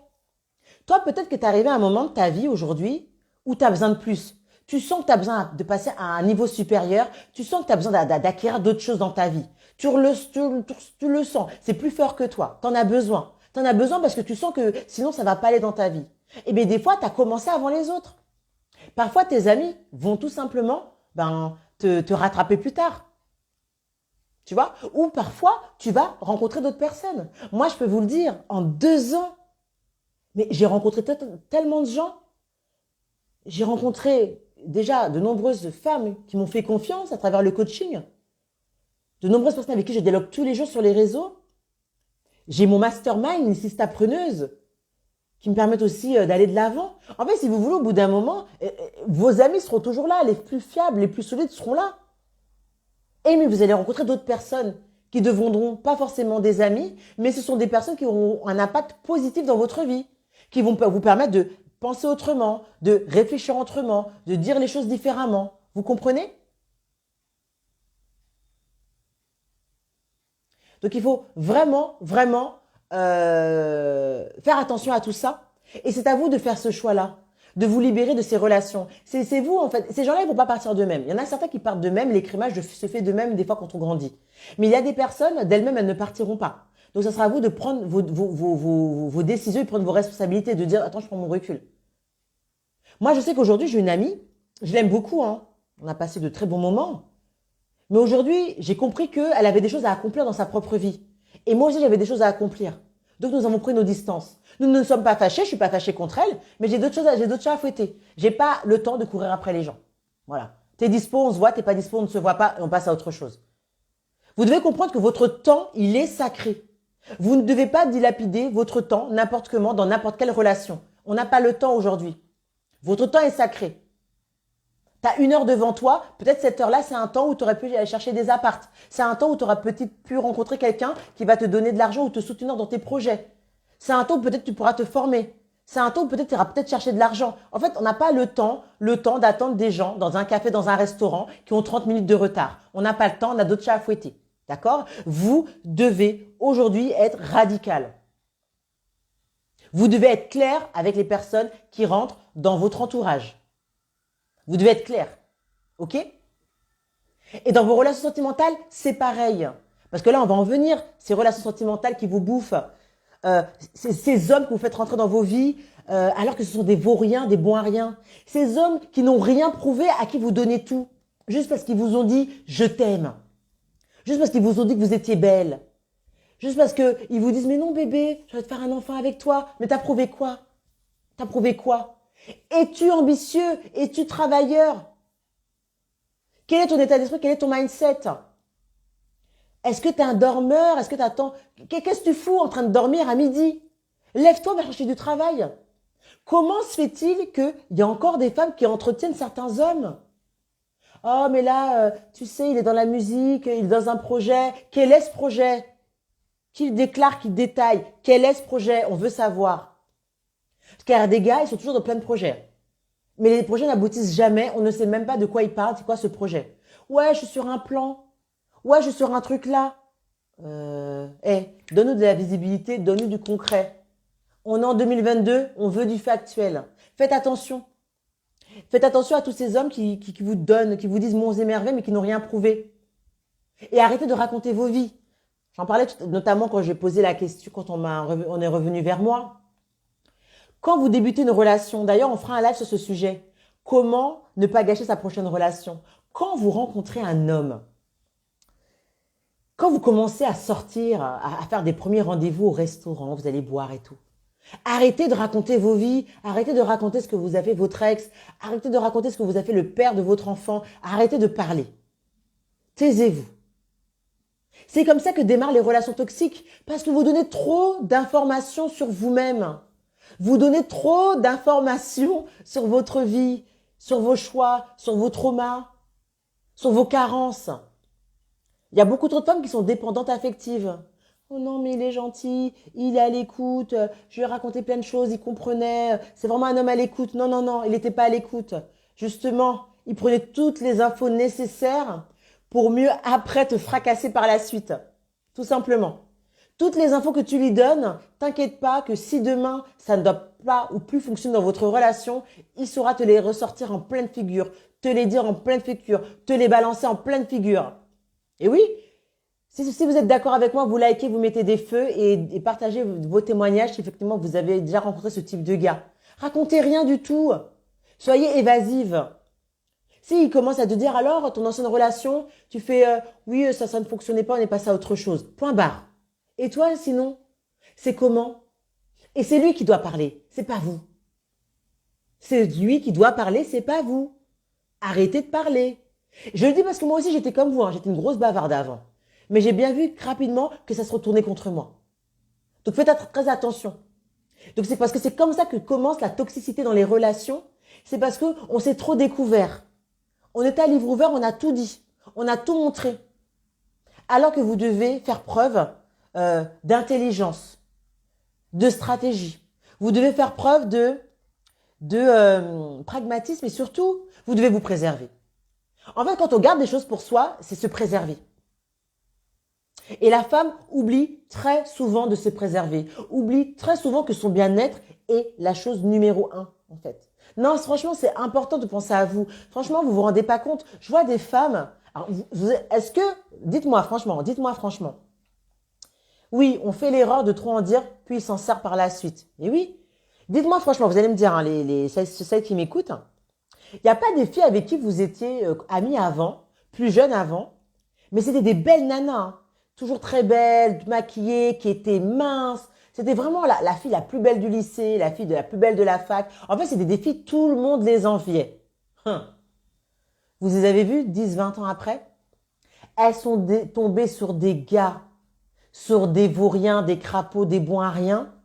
Toi peut-être que tu es arrivé à un moment de ta vie aujourd'hui où tu as besoin de plus. Tu sens que tu as besoin de passer à un niveau supérieur, tu sens que tu as besoin d'acquérir d'autres choses dans ta vie. Tu le sens, c'est plus fort que toi, tu en as besoin. Tu en as besoin parce que tu sens que sinon ça va pas aller dans ta vie. Et bien des fois tu as commencé avant les autres. Parfois, tes amis vont tout simplement te rattraper plus tard. Tu vois? Ou parfois, tu vas rencontrer d'autres personnes. Moi, je peux vous le dire, en 2 ans, mais j'ai rencontré tellement de gens. J'ai rencontré déjà de nombreuses femmes qui m'ont fait confiance à travers le coaching. De nombreuses personnes avec qui je dialogue tous les jours sur les réseaux. J'ai mon mastermind, une sistapreneuse, qui me permettent aussi d'aller de l'avant. En fait, si vous voulez, au bout d'un moment, vos amis seront toujours là, les plus fiables, les plus solides seront là. Et mais vous allez rencontrer d'autres personnes qui ne deviendront pas forcément des amis, mais ce sont des personnes qui auront un impact positif dans votre vie, qui vont vous permettre de penser autrement, de réfléchir autrement, de dire les choses différemment. Vous comprenez? Donc il faut vraiment, vraiment faire attention à tout ça. Et c'est à vous de faire ce choix-là, de vous libérer de ces relations. C'est vous, en fait. Ces gens-là, ils vont pas partir d'eux-mêmes. Il y en a certains qui partent d'eux-mêmes. L'écrémage se fait d'eux-mêmes des fois quand on grandit. Mais il y a des personnes, d'elles-mêmes, elles ne partiront pas. Donc, ça sera à vous de prendre vos décisions et de prendre vos responsabilités, de dire, attends, je prends mon recul. Moi, je sais qu'aujourd'hui, j'ai une amie, je l'aime beaucoup, hein. On a passé de très bons moments. Mais aujourd'hui, j'ai compris qu'elle avait des choses à accomplir dans sa propre vie. Et moi aussi, j'avais des choses à accomplir. Donc nous avons pris nos distances. Nous ne sommes pas fâchés, je suis pas fâchée contre elle, mais j'ai d'autres chats à fouetter. J'ai pas le temps de courir après les gens. Voilà. T'es dispo, on se voit, t'es pas dispo, on ne se voit pas et on passe à autre chose. Vous devez comprendre que votre temps, il est sacré. Vous ne devez pas dilapider votre temps n'importe comment dans n'importe quelle relation. On n'a pas le temps aujourd'hui. Votre temps est sacré. Tu as 1 heure devant toi, peut-être cette heure-là, c'est un temps où tu aurais pu aller chercher des appartes. C'est un temps où tu aurais peut-être pu rencontrer quelqu'un qui va te donner de l'argent ou te soutenir dans tes projets. C'est un temps où peut-être tu pourras te former. C'est un temps où peut-être tu iras peut-être chercher de l'argent. En fait, on n'a pas le temps d'attendre des gens dans un café, dans un restaurant qui ont 30 minutes de retard. On n'a pas le temps, on a d'autres chats à fouetter. D'accord? Vous devez aujourd'hui être radical. Vous devez être clair avec les personnes qui rentrent dans votre entourage. Vous devez être clair. OK? Et dans vos relations sentimentales, c'est pareil. Parce que là, on va en venir. Ces relations sentimentales qui vous bouffent. Ces hommes que vous faites rentrer dans vos vies alors que ce sont des vauriens, des bons à rien. Ces hommes qui n'ont rien prouvé, à qui vous donnez tout. Juste parce qu'ils vous ont dit « je t'aime ». Juste parce qu'ils vous ont dit que vous étiez belle. Juste parce qu'ils vous disent « mais non bébé, je vais te faire un enfant avec toi ». Mais t'as prouvé quoi? T'as prouvé quoi? Es-tu ambitieux? Es-tu travailleur? Quel est ton état d'esprit? Quel est ton mindset? Est-ce que tu es un dormeur? Est-ce que tu attends? Qu'est-ce que tu fous en train de dormir à midi? Lève-toi, va chercher du travail. Comment se fait-il qu'il y a encore des femmes qui entretiennent certains hommes? Oh, mais là, tu sais, il est dans la musique, il est dans un projet. Quel est ce projet? Qu'il déclare, qu'il détaille. Quel est ce projet? On veut savoir. Parce qu'il y a des gars, ils sont toujours dans plein de projets. Mais les projets n'aboutissent jamais. On ne sait même pas de quoi ils parlent. C'est quoi ce projet? Ouais, je suis sur un plan. Ouais, je suis sur un truc là. Donne-nous de la visibilité, donne-nous du concret. On est en 2022, on veut du factuel. Faites attention. Faites attention à tous ces hommes qui vous donnent, qui vous disent monts et merveilles, mais qui n'ont rien prouvé. Et arrêtez de raconter vos vies. J'en parlais notamment quand j'ai posé la question, quand on est revenu vers moi. Quand vous débutez une relation, d'ailleurs, on fera un live sur ce sujet. Comment ne pas gâcher sa prochaine relation? Quand vous rencontrez un homme, quand vous commencez à sortir, à faire des premiers rendez-vous au restaurant, vous allez boire et tout. Arrêtez de raconter vos vies, arrêtez de raconter ce que vous a fait votre ex, arrêtez de raconter ce que vous a fait le père de votre enfant, arrêtez de parler. Taisez-vous. C'est comme ça que démarrent les relations toxiques, parce que vous donnez trop d'informations sur vous-même. Vous donnez trop d'informations sur votre vie, sur vos choix, sur vos traumas, sur vos carences. Il y a beaucoup trop de femmes qui sont dépendantes affectives. Oh non, mais il est gentil, il est à l'écoute, je lui ai raconté plein de choses, il comprenait, c'est vraiment un homme à l'écoute. Non, non, non, il n'était pas à l'écoute. Justement, il prenait toutes les infos nécessaires pour mieux après te fracasser par la suite. Tout simplement. Toutes les infos que tu lui donnes, t'inquiète pas que si demain ça ne doit pas ou plus fonctionner dans votre relation, il saura te les ressortir en pleine figure, te les dire en pleine figure, te les balancer en pleine figure. Et oui, si vous êtes d'accord avec moi, vous likez, vous mettez des feux et partagez vos témoignages si effectivement vous avez déjà rencontré ce type de gars. Racontez rien du tout. Soyez évasive. S'il commence à te dire alors, ton ancienne relation, tu fais oui, ça ne fonctionnait pas, on est passé à autre chose. Point barre. Et toi, sinon, c'est comment? Et c'est lui qui doit parler, c'est pas vous. C'est lui qui doit parler, c'est pas vous. Arrêtez de parler. Je le dis parce que moi aussi, j'étais comme vous, hein, j'étais une grosse bavarde avant. Mais j'ai bien vu rapidement que ça se retournait contre moi. Donc faites très attention. Donc c'est parce que c'est comme ça que commence la toxicité dans les relations. C'est parce qu'on s'est trop découvert. On était à livre ouvert, on a tout dit. On a tout montré. Alors que vous devez faire preuve d'intelligence, de stratégie. Vous devez faire preuve de pragmatisme et surtout, vous devez vous préserver. En fait, quand on garde des choses pour soi, c'est se préserver. Et la femme oublie très souvent de se préserver, oublie très souvent que son bien-être est la chose numéro 1, en fait. Non, franchement, c'est important de penser à vous. Franchement, vous vous rendez pas compte. Je vois des femmes. Est-ce que, dites-moi franchement. Oui, on fait l'erreur de trop en dire, puis il s'en sert par la suite. Et oui, dites-moi franchement, vous allez me dire, hein, celles qui m'écoutent, il n'y a pas des filles avec qui vous étiez amies avant, plus jeunes avant, mais c'était des belles nanas, hein, toujours très belles, maquillées, qui étaient minces. C'était vraiment la fille la plus belle du lycée, la fille de la plus belle de la fac. En fait, c'était des filles, tout le monde les enviait. Vous les avez vues 10, 20 ans après? Elles sont tombées sur des gars, sur des vauriens, des crapauds, des bons à rien.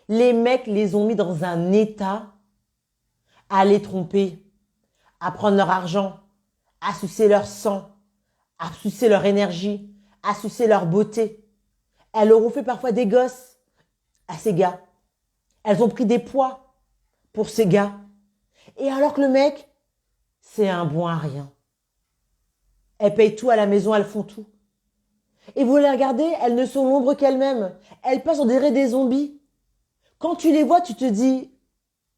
Les mecs les ont mis dans un état à les tromper, à prendre leur argent, à sucer leur sang, à sucer leur énergie, à sucer leur beauté. Elles leur ont fait parfois des gosses à ces gars. Elles ont pris des poids pour ces gars. Et alors que le mec, c'est un bon à rien. Elles payent tout à la maison, elles font tout. Et vous les regardez, elles ne sont l'ombre qu'elles-mêmes. Elles passent, on dirait des zombies. Quand tu les vois, tu te dis,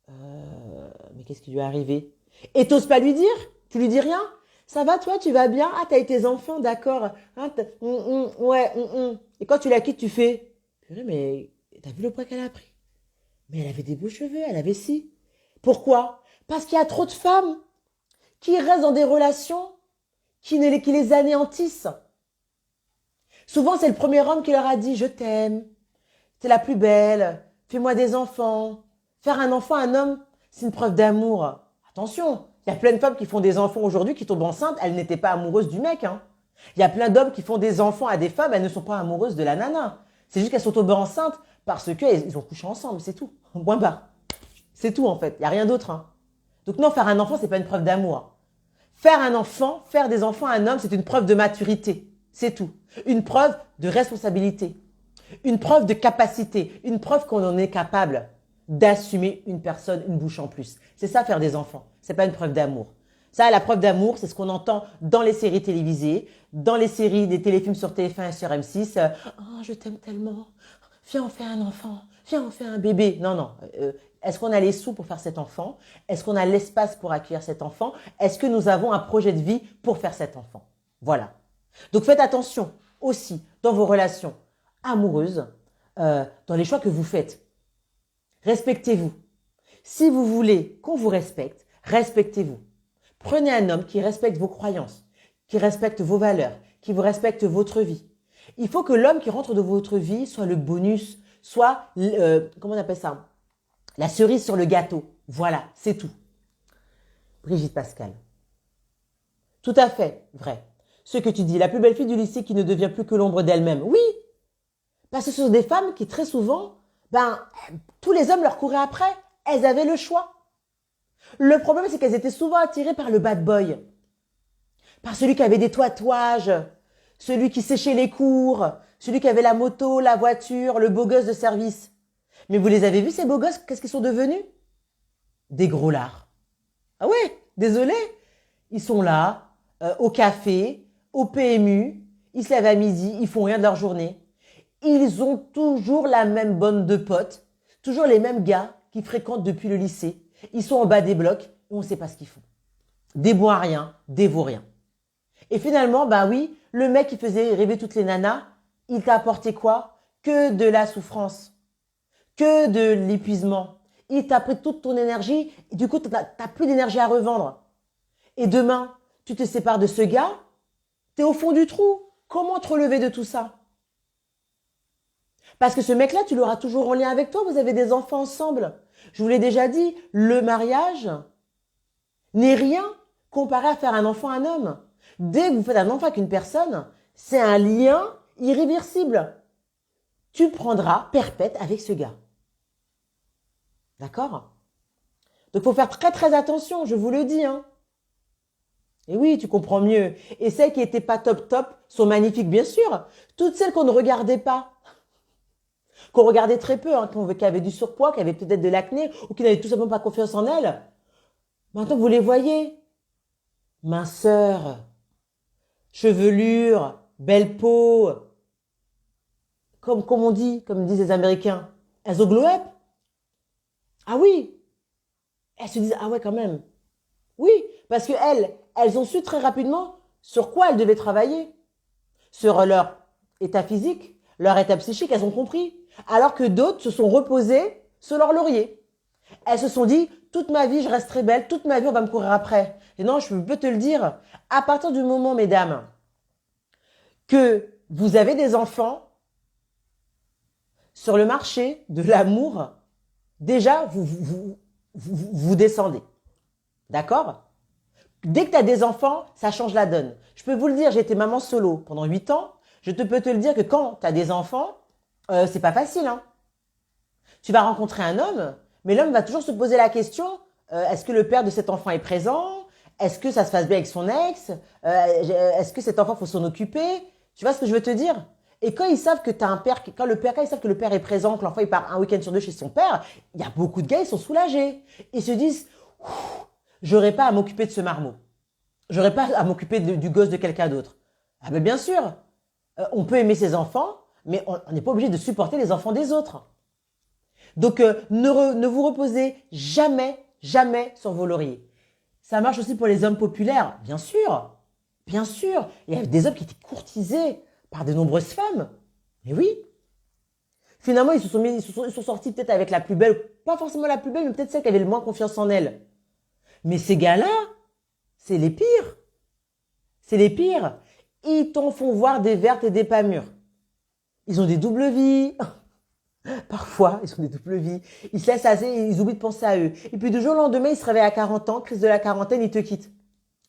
mais qu'est-ce qui lui est arrivé? Et t'oses pas lui dire? Tu lui dis rien? Ça va toi, tu vas bien? Ah, t'as eu tes enfants, d'accord. Hein, ouais. Et quand tu la quittes, tu fais, purée, mais t'as vu le poids qu'elle a pris? Mais elle avait des beaux cheveux, elle avait ci. Pourquoi? Parce qu'il y a trop de femmes qui restent dans des relations qui les anéantissent. Souvent, c'est le premier homme qui leur a dit « Je t'aime, t'es la plus belle, fais-moi des enfants ». Faire un enfant à un homme, c'est une preuve d'amour. Attention, il y a plein de femmes qui font des enfants aujourd'hui, qui tombent enceintes, elles n'étaient pas amoureuses du mec. Hein. Il y a plein d'hommes qui font des enfants à des femmes, elles ne sont pas amoureuses de la nana. C'est juste qu'elles sont tombées enceintes parce qu'ils ont couché ensemble, c'est tout. Point barre. C'est tout en fait, il n'y a rien d'autre. Hein. Donc non, faire un enfant, c'est pas une preuve d'amour. Faire un enfant, faire des enfants à un homme, c'est une preuve de maturité. C'est tout. Une preuve de responsabilité. Une preuve de capacité. Une preuve qu'on en est capable d'assumer une personne, une bouche en plus. C'est ça, faire des enfants. C'est pas une preuve d'amour. Ça, la preuve d'amour, c'est ce qu'on entend dans les séries télévisées, dans les séries, des téléfilms sur TF1 et sur M6. Oh, je t'aime tellement. Viens, on fait un enfant. Viens, on fait un bébé. Non, non. Est-ce qu'on a les sous pour faire cet enfant? Est-ce qu'on a l'espace pour accueillir cet enfant? Est-ce que nous avons un projet de vie pour faire cet enfant? Voilà. Donc faites attention aussi dans vos relations amoureuses, dans les choix que vous faites. Respectez-vous. Si vous voulez qu'on vous respecte, respectez-vous. Prenez un homme qui respecte vos croyances, qui respecte vos valeurs, qui vous respecte votre vie. Il faut que l'homme qui rentre dans votre vie soit le bonus, soit, comment on appelle ça? La cerise sur le gâteau. Voilà, c'est tout. Brigitte Pascal. Tout à fait vrai. Ce que tu dis, la plus belle fille du lycée qui ne devient plus que l'ombre d'elle-même. Oui, parce que ce sont des femmes qui très souvent, tous les hommes leur couraient après. Elles avaient le choix. Le problème, c'est qu'elles étaient souvent attirées par le bad boy. Par celui qui avait des tatouages, celui qui séchait les cours, celui qui avait la moto, la voiture, le beau gosse de service. Mais vous les avez vus, ces beaux gosses? Qu'est-ce qu'ils sont devenus? Des gros lards. Ah ouais, désolé. Ils sont là, au café, au PMU, ils se lèvent à midi, ils font rien de leur journée. Ils ont toujours la même bande de potes, toujours les mêmes gars qui fréquentent depuis le lycée. Ils sont en bas des blocs et on ne sait pas ce qu'ils font. Des bons à rien, des vauriens. Et finalement, oui, le mec qui faisait rêver toutes les nanas, il t'a apporté quoi? Que de la souffrance, que de l'épuisement. Il t'a pris toute ton énergie et du coup, tu n'as plus d'énergie à revendre. Et demain, tu te sépares de ce gars, tu es au fond du trou. Comment te relever de tout ça? Parce que ce mec-là, tu l'auras toujours en lien avec toi, vous avez des enfants ensemble. Je vous l'ai déjà dit, le mariage n'est rien comparé à faire un enfant à un homme. Dès que vous faites un enfant avec une personne, c'est un lien irréversible. Tu prendras perpète avec ce gars. D'accord? Donc, il faut faire très très attention, je vous le dis. Hein. Et oui, tu comprends mieux. Et celles qui n'étaient pas top top sont magnifiques, bien sûr. Toutes celles qu'on ne regardait pas, qu'on regardait très peu, hein, qui avaient du surpoids, qui avaient peut-être de l'acné, ou qui n'avaient tout simplement pas confiance en elles. Maintenant, vous les voyez. Minceur, chevelure, belle peau. Comme on dit, comme disent les Américains, elles ont glow up. Ah oui. Elles se disent, ah ouais, quand même. Oui, parce qu'elles ont su très rapidement sur quoi elles devaient travailler. Sur leur état physique, leur état psychique, elles ont compris. Alors que d'autres se sont reposées sur leur laurier. Elles se sont dit, toute ma vie, je resterai belle, toute ma vie, on va me courir après. Et non, je peux te le dire, à partir du moment, mesdames, que vous avez des enfants, sur le marché de l'amour, déjà, vous descendez. D'accord? Dès que tu as des enfants, ça change la donne. Je peux vous le dire, j'ai été maman solo pendant 8 ans. Peux te le dire que quand tu as des enfants, c'est pas facile. Hein. Tu vas rencontrer un homme, mais l'homme va toujours se poser la question, est-ce que le père de cet enfant est présent? Est-ce que ça se passe bien avec son ex? Est-ce que cet enfant faut s'en occuper? Tu vois ce que je veux te dire? Et quand ils savent que tu as un père, quand ils savent que le père est présent, que l'enfant il part un week-end sur deux chez son père, il y a beaucoup de gars, ils sont soulagés. Ils se disent, j'aurais pas à m'occuper de ce marmot. J'aurais pas à m'occuper du gosse de quelqu'un d'autre. Ah ben bien sûr, on peut aimer ses enfants, mais on n'est pas obligé de supporter les enfants des autres. Donc ne vous reposez jamais, jamais sur vos lauriers. Ça marche aussi pour les hommes populaires, bien sûr. Bien sûr, il y a des hommes qui étaient courtisés par de nombreuses femmes. Mais oui. Finalement, ils sont sortis peut-être avec la plus belle, pas forcément la plus belle, mais peut-être celle qui avait le moins confiance en elle. Mais ces gars-là, c'est les pires. C'est les pires. Ils t'en font voir des vertes et des pas mûres. Ils ont des doubles vies. Parfois, ils ont des doubles vies. Ils se laissent assez et ils oublient de penser à eux. Et puis du jour au lendemain, ils se réveillent à 40 ans, crise de la quarantaine, ils te quittent.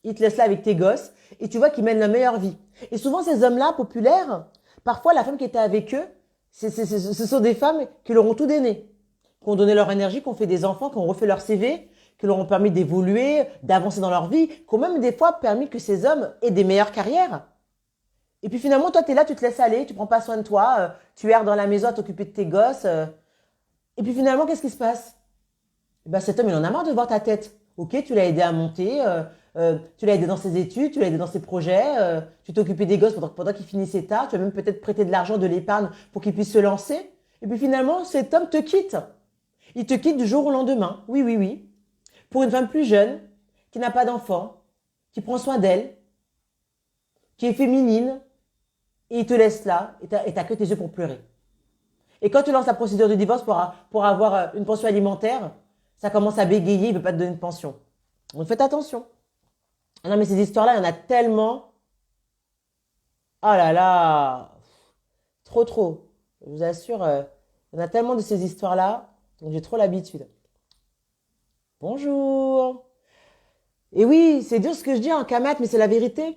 Ils te laissent là avec tes gosses et tu vois qu'ils mènent la meilleure vie. Et souvent, ces hommes-là, populaires, parfois, la femme qui était avec eux, ce sont des femmes qui leur ont tout donné, qui ont donné leur énergie, qui ont fait des enfants, qui ont refait leur CV, qui leur ont permis d'évoluer, d'avancer dans leur vie, qui ont même des fois permis que ces hommes aient des meilleures carrières. Et puis finalement, toi, tu es là, tu te laisses aller, tu prends pas soin de toi, tu erres dans la maison à t'occuper de tes gosses. Et puis finalement, qu'est-ce qui se passe? Ben, cet homme, il en a marre de voir ta tête. Ok, tu l'as aidé à monter, tu l'as aidé dans ses études, tu l'as aidé dans ses projets, tu t'es occupé des gosses pendant qu'il finissait tard, tu as même peut-être prêté de l'argent, de l'épargne pour qu'il puisse se lancer. Et puis finalement, cet homme te quitte. Il te quitte du jour au lendemain. Oui, oui, oui. Pour une femme plus jeune, qui n'a pas d'enfant, qui prend soin d'elle, qui est féminine, et il te laisse là, et t'as que tes yeux pour pleurer. Et quand tu lances la procédure de divorce pour avoir une pension alimentaire, ça commence à bégayer, il veut pas te donner une pension. Donc faites attention. Ah non, mais ces histoires-là, il y en a tellement. Oh là là, trop trop. Je vous assure, il y en a tellement de ces histoires-là, donc j'ai trop l'habitude. Bonjour. Et oui, c'est dur ce que je dis en Kamat, mais c'est la vérité.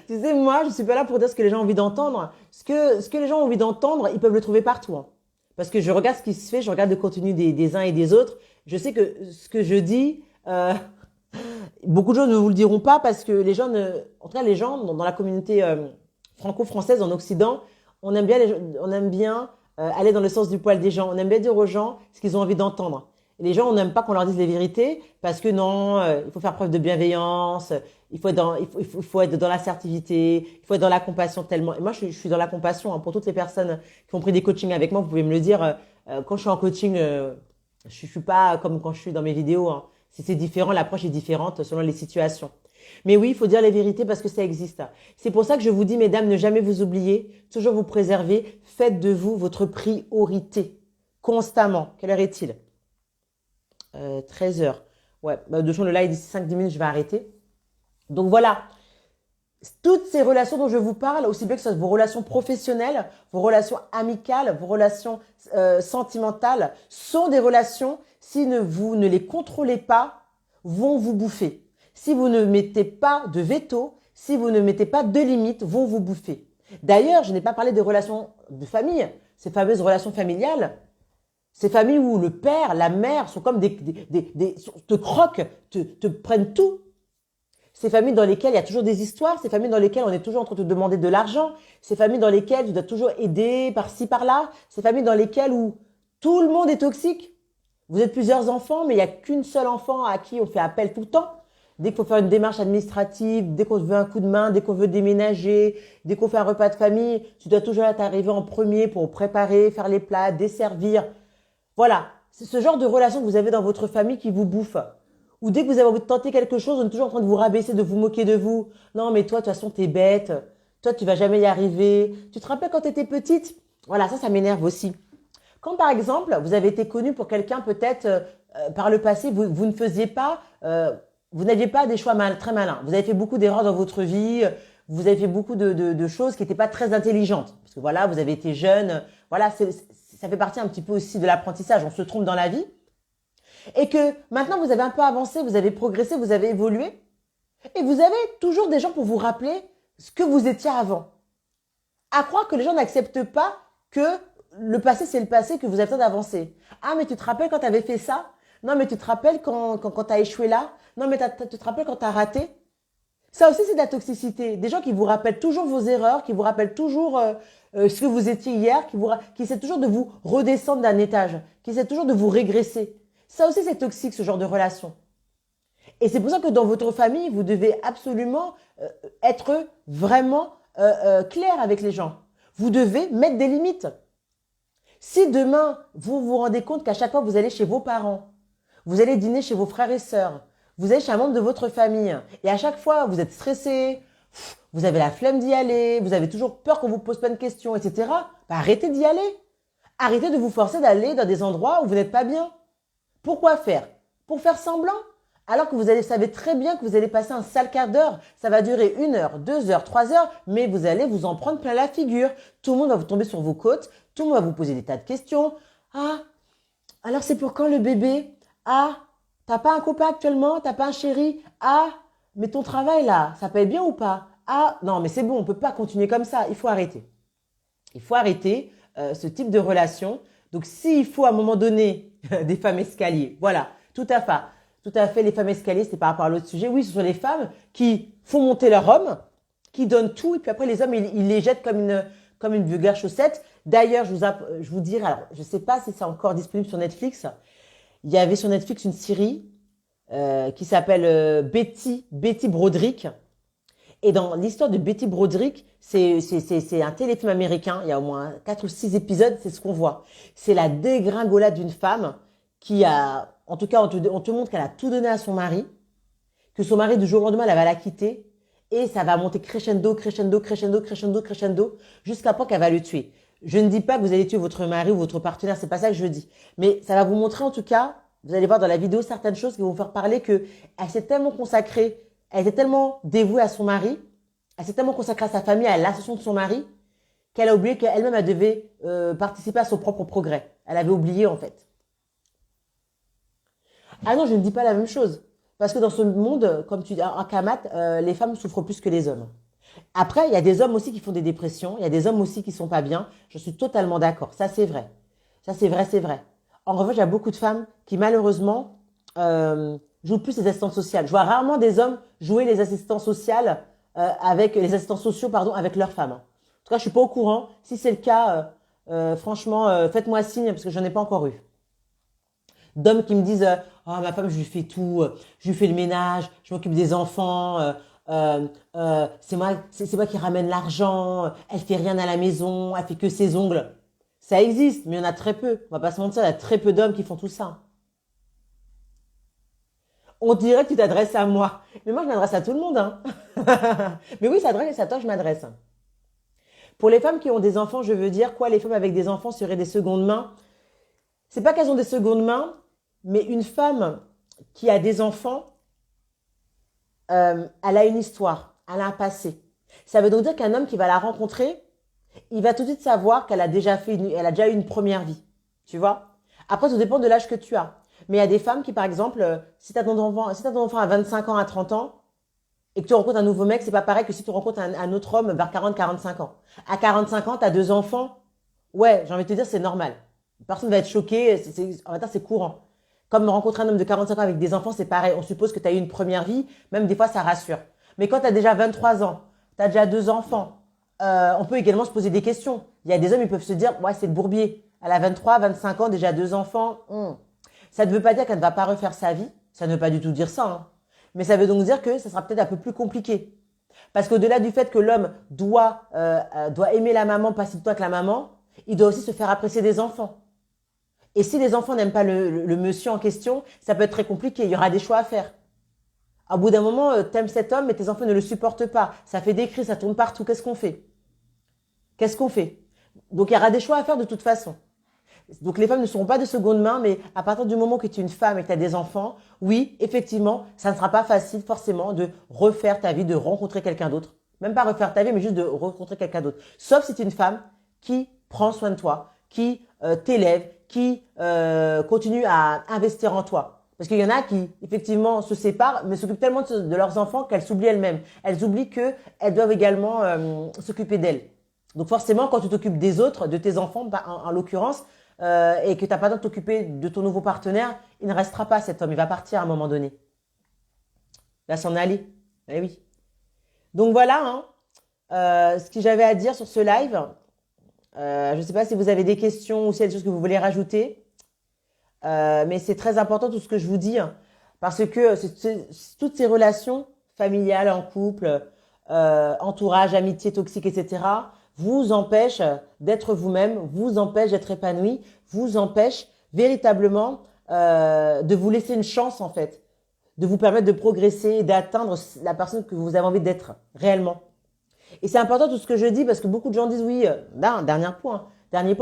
Tu sais, moi, je suis pas là pour dire ce que les gens ont envie d'entendre. Ce que les gens ont envie d'entendre, ils peuvent le trouver partout. Hein. Parce que je regarde ce qui se fait, je regarde le contenu des uns et des autres. Je sais que ce que je dis, beaucoup de gens ne vous le diront pas parce que les gens, en tout cas les gens dans la communauté franco-française en Occident, on aime bien aller dans le sens du poil des gens. On aime bien dire aux gens ce qu'ils ont envie d'entendre. Et les gens, on n'aime pas qu'on leur dise les vérités parce que non, il faut faire preuve de bienveillance, il faut être dans l'assertivité, il faut être dans la compassion tellement. Et moi, je suis dans la compassion hein, pour toutes les personnes qui ont pris des coachings avec moi. Vous pouvez me le dire. Quand je suis en coaching, je suis pas comme quand je suis dans mes vidéos. Hein. C'est différent, l'approche est différente selon les situations. Mais oui, il faut dire les vérités parce que ça existe. C'est pour ça que je vous dis, mesdames, ne jamais vous oublier, toujours vous préserver. Faites de vous votre priorité constamment. Quelle heure est-il? 13 heures. Ouais, bah, de toute façon, le live d'ici 5-10 minutes, je vais arrêter. Donc voilà, toutes ces relations dont je vous parle, aussi bien que ce soit vos relations professionnelles, vos relations amicales, vos relations sentimentales, sont des relations, si vous ne les contrôlez pas, vont vous bouffer. Si vous ne mettez pas de veto, si vous ne mettez pas de limites, vont vous bouffer. D'ailleurs, je n'ai pas parlé des relations de famille, ces fameuses relations familiales. Ces familles où le père, la mère sont comme te croquent, te prennent tout. Ces familles dans lesquelles il y a toujours des histoires, ces familles dans lesquelles on est toujours en train de te demander de l'argent, ces familles dans lesquelles tu dois toujours aider par-ci, par-là, ces familles dans lesquelles où tout le monde est toxique. Vous êtes plusieurs enfants, mais il n'y a qu'une seule enfant à qui on fait appel tout le temps. Dès qu'il faut faire une démarche administrative, dès qu'on veut un coup de main, dès qu'on veut déménager, dès qu'on fait un repas de famille, tu dois toujours t'arriver en premier pour préparer, faire les plats, desservir. Voilà, c'est ce genre de relation que vous avez dans votre famille qui vous bouffe. Ou dès que vous avez envie de tenter quelque chose, on est toujours en train de vous rabaisser, de vous moquer de vous. Non, mais toi, de toute façon, t'es bête. Toi, tu vas jamais y arriver. Tu te rappelles quand t'étais petite? Voilà, ça m'énerve aussi. Quand, par exemple, vous avez été connu pour quelqu'un, peut-être, par le passé, vous ne faisiez pas, vous n'aviez pas des choix très malins. Vous avez fait beaucoup d'erreurs dans votre vie. Vous avez fait beaucoup de choses qui n'étaient pas très intelligentes. Parce que voilà, vous avez été jeune, Voilà, ça fait partie un petit peu aussi de l'apprentissage. On se trompe dans la vie. Et que maintenant, vous avez un peu avancé, vous avez progressé, vous avez évolué. Et vous avez toujours des gens pour vous rappeler ce que vous étiez avant. À croire que les gens n'acceptent pas que le passé, c'est le passé, que vous avez besoin d'avancer. Ah, mais tu te rappelles quand tu avais fait ça? Non, mais tu te rappelles quand tu as échoué là? Non, mais tu te rappelles quand tu as raté? Ça aussi, c'est de la toxicité. Des gens qui vous rappellent toujours vos erreurs, qui vous rappellent toujours ce que vous étiez hier, qui essaient toujours de vous redescendre d'un étage, qui essaient toujours de vous régresser. Ça aussi, c'est toxique, ce genre de relation. Et c'est pour ça que dans votre famille, vous devez absolument être vraiment clair avec les gens. Vous devez mettre des limites. Si demain, vous vous rendez compte qu'à chaque fois vous allez chez vos parents, vous allez dîner chez vos frères et sœurs, vous allez chez un membre de votre famille, et à chaque fois vous êtes stressé, vous avez la flemme d'y aller, vous avez toujours peur qu'on vous pose plein de questions, etc., bah arrêtez d'y aller. Arrêtez de vous forcer d'aller dans des endroits où vous n'êtes pas bien. Pourquoi faire? Pour faire semblant? Alors que vous savez très bien que vous allez passer un sale quart d'heure. Ça va durer 1 heure, 2 heures, 3 heures, mais vous allez vous en prendre plein la figure. Tout le monde va vous tomber sur vos côtes. Tout le monde va vous poser des tas de questions. Ah, alors c'est pour quand le bébé? Ah, t'as pas un copain actuellement? T'as pas un chéri? Ah, mais ton travail là, ça paye bien ou pas? Ah, non, mais c'est bon, on peut pas continuer comme ça. Il faut arrêter. Il faut arrêter ce type de relation. Donc, s'il faut à un moment donné des femmes escaliers, voilà, tout à fait. Tout à fait, les femmes escaliers, c'est par rapport à l'autre sujet. Oui, ce sont les femmes qui font monter leur homme, qui donnent tout, et puis après les hommes, ils les jettent comme une vulgaire chaussette. D'ailleurs, je vous dirai, alors je ne sais pas si c'est encore disponible sur Netflix. Il y avait sur Netflix une série qui s'appelle Betty Broderick. Et dans l'histoire de Betty Broderick, c'est un téléfilm américain. Il y a au moins 4 ou 6 épisodes, c'est ce qu'on voit. C'est la dégringolade d'une femme qui a, en tout cas, on te montre qu'elle a tout donné à son mari, que son mari, du jour au lendemain, elle va la quitter, et ça va monter crescendo, crescendo, crescendo, crescendo, crescendo, jusqu'à point qu'elle va le tuer. Je ne dis pas que vous allez tuer votre mari ou votre partenaire, c'est pas ça que je dis. Mais ça va vous montrer, en tout cas, vous allez voir dans la vidéo certaines choses qui vont vous faire parler que elle s'est tellement consacrée, elle était tellement dévouée à son mari, elle s'est tellement consacrée à sa famille, à l'association de son mari, qu'elle a oublié qu'elle-même, elle devait participer à son propre progrès. Elle avait oublié, en fait. Ah non, je ne dis pas la même chose. Parce que dans ce monde, comme tu dis, en Kamat, les femmes souffrent plus que les hommes. Après, il y a des hommes aussi qui font des dépressions. Il y a des hommes aussi qui sont pas bien. Je suis totalement d'accord. Ça, c'est vrai. Ça, c'est vrai, c'est vrai. En revanche, il y a beaucoup de femmes qui, malheureusement, jouent plus les assistantes sociales. Je vois rarement des hommes jouer les assistants sociales les assistants sociaux, pardon, avec leurs femmes. En tout cas, je suis pas au courant. Si c'est le cas, franchement, faites-moi signe parce que je n'en ai pas encore eu. D'hommes qui me disent oh, ma femme, je lui fais tout, je lui fais le ménage, je m'occupe des enfants, c'est moi qui ramène l'argent, elle fait rien à la maison, elle fait que ses ongles. Ça existe, mais il y en a très peu. On va pas se mentir, il y a très peu d'hommes qui font tout ça. On dirait que tu t'adresses à moi. Mais moi, je m'adresse à tout le monde. Hein. Mais oui, ça s'adresse à toi, je m'adresse. Pour les femmes qui ont des enfants, je veux dire quoi, les femmes avec des enfants seraient des secondes mains. C'est pas qu'elles ont des secondes mains, mais une femme qui a des enfants, elle a une histoire, elle a un passé. Ça veut donc dire qu'un homme qui va la rencontrer, il va tout de suite savoir qu'elle a déjà elle a déjà eu une première vie. Tu vois? Après, tout dépend de l'âge que tu as. Mais il y a des femmes qui, par exemple, si tu as ton enfant à 25 ans, à 30 ans, et que tu rencontres un nouveau mec, c'est pas pareil que si tu rencontres un autre homme vers 40, 45 ans. À 45 ans, tu as 2 enfants. Ouais, j'ai envie de te dire, c'est normal. Personne va être choqué, en même temps, c'est courant. Comme rencontrer un homme de 45 ans avec des enfants, c'est pareil. On suppose que tu as eu une première vie, même des fois, ça rassure. Mais quand tu as déjà 23 ans, tu as déjà 2 enfants, on peut également se poser des questions. Il y a des hommes, ils peuvent se dire, ouais, c'est le bourbier. Elle a 23, 25 ans, déjà 2 enfants. Ça ne veut pas dire qu'elle ne va pas refaire sa vie. Ça ne veut pas du tout dire ça. Hein. Mais ça veut donc dire que ça sera peut-être un peu plus compliqué. Parce qu'au-delà du fait que l'homme doit aimer la maman, pas si toi que la maman, il doit aussi se faire apprécier des enfants. Et si les enfants n'aiment pas le monsieur en question, ça peut être très compliqué. Il y aura des choix à faire. Au bout d'un moment, t'aimes cet homme, mais tes enfants ne le supportent pas. Ça fait des cris, ça tourne partout. Qu'est-ce qu'on fait? Qu'est-ce qu'on fait? Donc, il y aura des choix à faire de toute façon. Donc, les femmes ne seront pas de seconde main, mais à partir du moment que tu es une femme et que tu as des enfants, oui, effectivement, ça ne sera pas facile forcément de refaire ta vie, de rencontrer quelqu'un d'autre. Même pas refaire ta vie, mais juste de rencontrer quelqu'un d'autre. Sauf si tu es une femme qui prend soin de toi, qui t'élève, qui continue à investir en toi. Parce qu'il y en a qui, effectivement, se séparent, mais s'occupent tellement de leurs enfants qu'elles s'oublient elles-mêmes. Elles oublient qu'elles doivent également s'occuper d'elles. Donc forcément, quand tu t'occupes des autres, de tes enfants, en l'occurrence, et que tu n'as pas le temps de t'occuper de ton nouveau partenaire, il ne restera pas cet homme, il va partir à un moment donné. Il va s'en aller. Eh oui. Donc voilà ce que j'avais à dire sur ce live. Je ne sais pas si vous avez des questions ou s'il y a des choses que vous voulez rajouter. Mais c'est très important tout ce que je vous dis, parce que toutes ces relations familiales, en couple, entourage, amitié toxique, etc., vous empêchent d'être vous-même, vous empêchent d'être épanoui, vous empêchent véritablement de vous laisser une chance en fait, de vous permettre de progresser et d'atteindre la personne que vous avez envie d'être réellement. Et c'est important tout ce que je dis parce que beaucoup de gens disent oui, dernier point,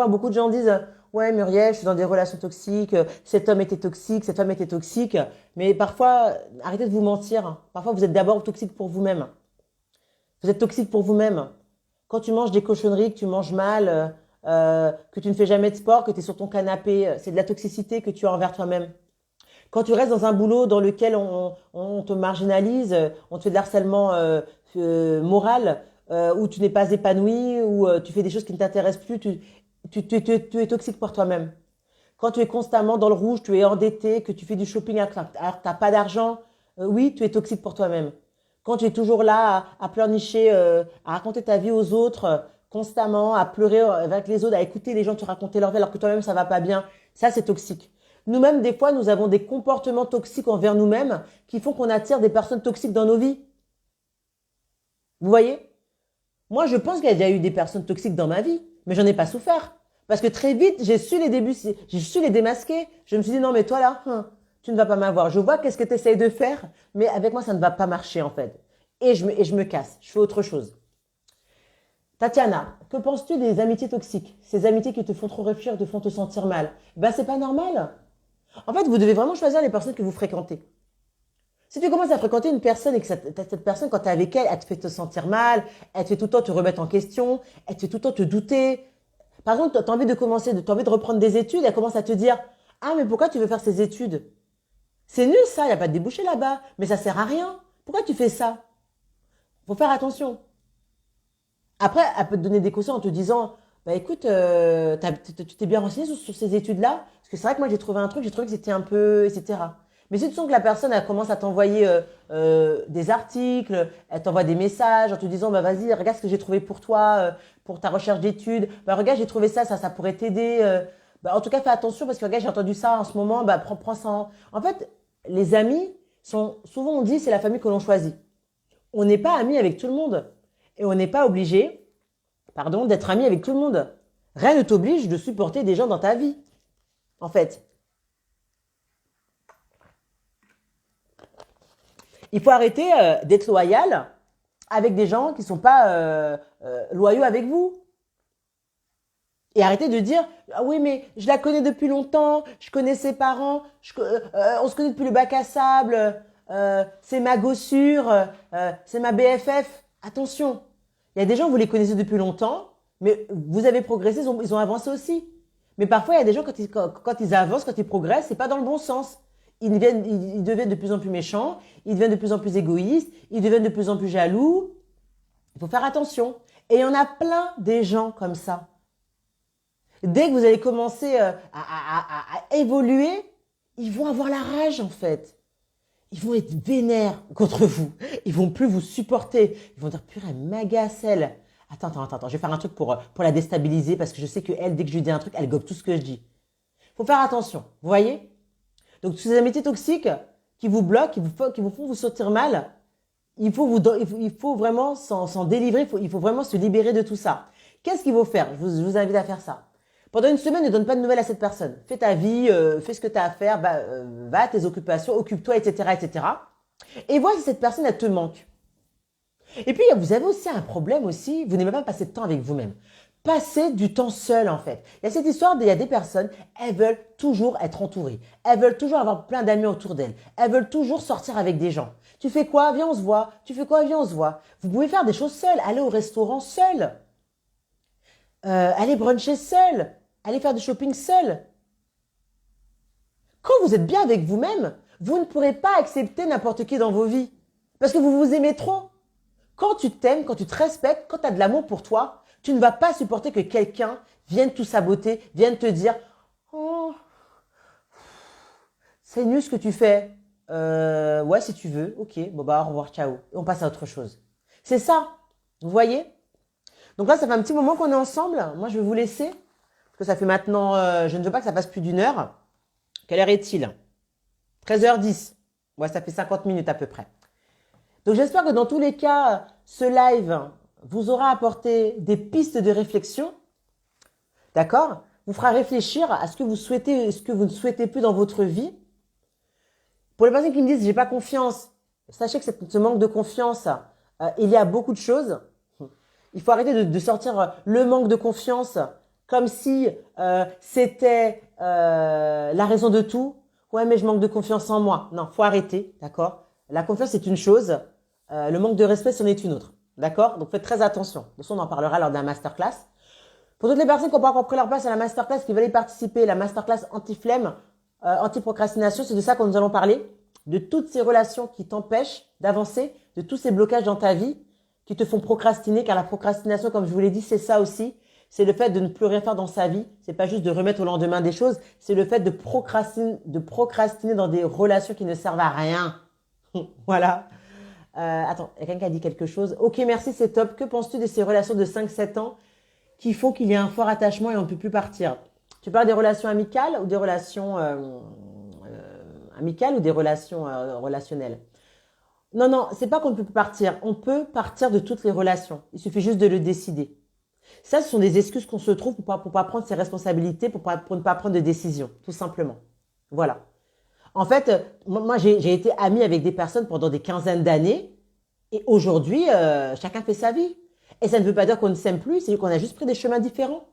beaucoup de gens disent ouais Muriel, je suis dans des relations toxiques, cet homme était toxique, cette femme était toxique, mais parfois, arrêtez de vous mentir, parfois vous êtes d'abord toxique pour vous-même. Vous êtes toxique pour vous-même. Quand tu manges des cochonneries, que tu manges mal, que tu ne fais jamais de sport, que tu es sur ton canapé, c'est de la toxicité que tu as envers toi-même. Quand tu restes dans un boulot dans lequel on te marginalise, on te fait de l'harcèlement moral, où tu n'es pas épanoui, où tu fais des choses qui ne t'intéressent plus, tu es toxique pour toi-même. Quand tu es constamment dans le rouge, tu es endetté, que tu fais du shopping alors que tu n'as pas d'argent, oui, tu es toxique pour toi-même. Quand tu es toujours là à pleurnicher, à raconter ta vie aux autres, constamment, à pleurer avec les autres, à écouter les gens te raconter leur vie alors que toi-même ça va pas bien, ça c'est toxique. Nous-mêmes, des fois, nous avons des comportements toxiques envers nous-mêmes qui font qu'on attire des personnes toxiques dans nos vies. Vous voyez? Moi, je pense qu'il y a déjà eu des personnes toxiques dans ma vie, mais j'en ai pas souffert. Parce que très vite, j'ai su les démasquer. Je me suis dit, non, mais toi là, tu ne vas pas m'avoir. Je vois qu'est-ce que tu essayes de faire, mais avec moi, ça ne va pas marcher en fait. Et je me casse, je fais autre chose. Tatiana, que penses-tu des amitiés toxiques? Ces amitiés qui te font trop réfléchir, te font te sentir mal. Ben, c'est pas normal. En fait, vous devez vraiment choisir les personnes que vous fréquentez. Si tu commences à fréquenter une personne et que cette personne, quand tu es avec elle, elle te fait te sentir mal, elle te fait tout le temps te remettre en question, elle te fait tout le temps te douter. Par exemple, tu as envie de reprendre des études, elle commence à te dire « Ah, mais pourquoi tu veux faire ces études? C'est nul ça, il n'y a pas de débouché là-bas, mais ça sert à rien. Pourquoi tu fais ça ?» Faut faire attention. Après, elle peut te donner des conseils en te disant « Bah écoute, tu t'es bien renseigné sur ces études-là? Parce que c'est vrai que moi j'ai trouvé un truc, j'ai trouvé que c'était un peu, etc. » Mais si tu sens que la personne elle commence à t'envoyer des articles, elle t'envoie des messages en te disant bah vas-y regarde ce que j'ai trouvé pour toi, pour ta recherche d'études, bah regarde j'ai trouvé ça pourrait t'aider. Bah, en tout cas fais attention parce que regarde j'ai entendu ça en ce moment, bah prends ça. En fait les amis sont souvent on dit c'est la famille que l'on choisit. On n'est pas amis avec tout le monde et on n'est pas obligé, d'être ami avec tout le monde. Rien ne t'oblige de supporter des gens dans ta vie, en fait. Il faut arrêter d'être loyal avec des gens qui ne sont pas loyaux avec vous. Et arrêter de dire ah oui mais je la connais depuis longtemps, je connais ses parents, on se connaît depuis le bac à sable, c'est ma gossure, c'est ma BFF. Attention, il y a des gens vous les connaissez depuis longtemps, mais vous avez progressé, ils ont avancé aussi. Mais parfois il y a des gens quand ils avancent, quand ils progressent, c'est pas dans le bon sens. Ils deviennent de plus en plus méchants, ils deviennent de plus en plus égoïstes, ils deviennent de plus en plus jaloux. Il faut faire attention. Et il y en a plein des gens comme ça. Dès que vous allez commencer à évoluer, ils vont avoir la rage en fait. Ils vont être vénères contre vous. Ils vont plus vous supporter. Ils vont dire purée, elle m'agace elle. Attends, je vais faire un truc pour la déstabiliser parce que je sais que elle, dès que je lui dis un truc, elle gobe tout ce que je dis. Il faut faire attention. Vous voyez? Donc, ces amitiés toxiques qui vous bloquent, qui vous font vous sentir mal, il faut vraiment s'en délivrer, il faut vraiment se libérer de tout ça. Qu'est-ce qu'il faut faire? Je vous invite à faire ça. Pendant une semaine, ne donne pas de nouvelles à cette personne. Fais ta vie, fais ce que tu as à faire, va à tes occupations, occupe-toi, etc., etc. Et vois si cette personne, elle te manque. Et puis, vous avez aussi un problème aussi, vous n'aimez pas passer de temps avec vous-même. Passer du temps seul en fait. Il y a cette histoire, il y a des personnes, elles veulent toujours être entourées. Elles veulent toujours avoir plein d'amis autour d'elles. Elles veulent toujours sortir avec des gens. Tu fais quoi? Viens, on se voit. Tu fais quoi? Viens, on se voit. Vous pouvez faire des choses seules. Aller au restaurant seul. Aller bruncher seul. allez faire du shopping seul. Quand vous êtes bien avec vous-même, vous ne pourrez pas accepter n'importe qui dans vos vies. Parce que vous vous aimez trop. Quand tu t'aimes, quand tu te respectes, quand tu as de l'amour pour toi, tu ne vas pas supporter que quelqu'un vienne tout saboter, vienne te dire « Oh, c'est nul ce que tu fais. Ouais, si tu veux. Ok, bon bah au revoir, ciao. » Et on passe à autre chose. C'est ça. Vous voyez? Donc là, ça fait un petit moment qu'on est ensemble. Moi, je vais vous laisser. Parce que ça fait maintenant, je ne veux pas que ça passe plus d'une heure. Quelle heure est-il? 13h10. Ouais, ça fait 50 minutes à peu près. Donc j'espère que dans tous les cas, ce live vous aura apporté des pistes de réflexion. D'accord? Vous fera réfléchir à ce que vous souhaitez et ce que vous ne souhaitez plus dans votre vie. Pour les personnes qui me disent j'ai pas confiance, sachez que ce manque de confiance, il y a beaucoup de choses. Il faut arrêter de sortir le manque de confiance comme si c'était la raison de tout. Ouais, mais je manque de confiance en moi. Non, faut arrêter, d'accord? La confiance c'est une chose, le manque de respect c'en est une autre, d'accord? Donc faites très attention. De toute façon, on en parlera lors d'un masterclass. Pour toutes les personnes qui n'ont pas encore pris leur place à la masterclass, qui veulent y participer, la masterclass anti-flemme, anti-procrastination, c'est de ça que nous allons parler, de toutes ces relations qui t'empêchent d'avancer, de tous ces blocages dans ta vie qui te font procrastiner, car la procrastination, comme je vous l'ai dit, c'est ça aussi. C'est le fait de ne plus rien faire dans sa vie. C'est pas juste de remettre au lendemain des choses. C'est le fait de procrastiner dans des relations qui ne servent à rien. Voilà. Attends, il y a quelqu'un qui a dit quelque chose. Ok, merci, c'est top. Que penses-tu de ces relations de 5-7 ans qui font qu'il y a un fort attachement et on ne peut plus partir? Tu parles des relations amicales ou des relations amicales ou des relations relationnelles? Non, non, c'est pas qu'on ne peut plus partir. On peut partir de toutes les relations. Il suffit juste de le décider. Ça, ce sont des excuses qu'on se trouve pour pas prendre ses responsabilités, pour ne pas prendre de décision, tout simplement. Voilà. En fait, moi, j'ai été amie avec des personnes pendant des quinzaines d'années et aujourd'hui, chacun fait sa vie. Et ça ne veut pas dire qu'on ne s'aime plus, c'est qu'on a juste pris des chemins différents.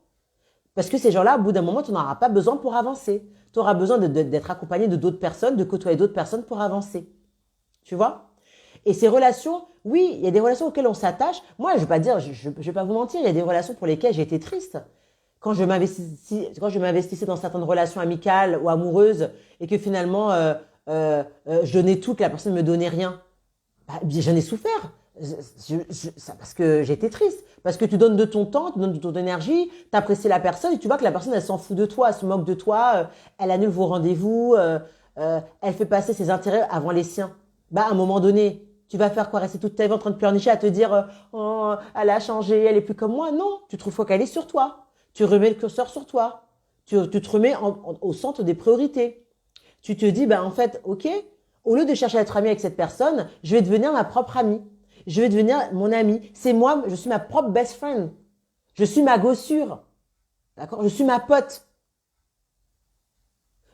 Parce que ces gens-là, au bout d'un moment, tu n'en auras pas besoin pour avancer. Tu auras besoin d'être accompagné de d'autres personnes, de côtoyer d'autres personnes pour avancer. Tu vois? Et ces relations, oui, il y a des relations auxquelles on s'attache. Moi, je vais pas dire, je vais pas vous mentir, il y a des relations pour lesquelles j'ai été triste. Quand je m'investissais dans certaines relations amicales ou amoureuses et que finalement, je donnais tout, que la personne ne me donnait rien, bah, j'en ai souffert. Parce que j'étais triste. Parce que tu donnes de ton temps, tu donnes de ton énergie, tu apprécies la personne et tu vois que la personne, elle s'en fout de toi, elle se moque de toi, elle annule vos rendez-vous, elle fait passer ses intérêts avant les siens. Bah, à un moment donné, tu vas faire quoi? Rester toute ta vie en train de pleurnicher à te dire oh, elle a changé, elle est plus comme moi. Non, tu te focalises sur toi. Tu remets le curseur sur toi. Tu te remets au centre des priorités. Tu te dis, bah, en fait, ok, au lieu de chercher à être ami avec cette personne, je vais devenir ma propre amie. Je vais devenir mon ami. C'est moi, je suis ma propre best friend. Je suis ma gossure. D'accord? Je suis ma pote.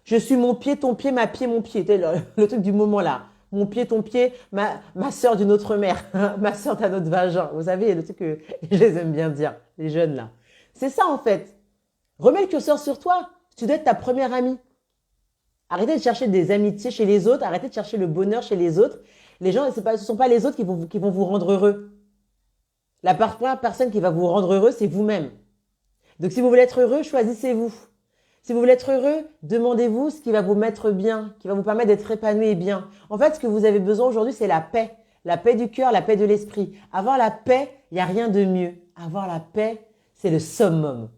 Je suis mon pied, ton pied, ma pied, mon pied. Le truc du moment là. Mon pied, ton pied, ma sœur d'une autre mère. Ma sœur d'un autre vagin. Vous savez, le truc que je les aime bien dire, les jeunes là. C'est ça en fait. Remets le curseur sur toi. Tu dois être ta première amie. Arrêtez de chercher des amitiés chez les autres. Arrêtez de chercher le bonheur chez les autres. Les gens, ce ne sont pas les autres qui vont vous rendre heureux. La première personne qui va vous rendre heureux, c'est vous-même. Donc si vous voulez être heureux, choisissez-vous. Si vous voulez être heureux, demandez-vous ce qui va vous mettre bien, qui va vous permettre d'être épanoui et bien. En fait, ce que vous avez besoin aujourd'hui, c'est la paix. La paix du cœur, la paix de l'esprit. Avoir la paix, il n'y a rien de mieux. Avoir la paix, c'est le summum.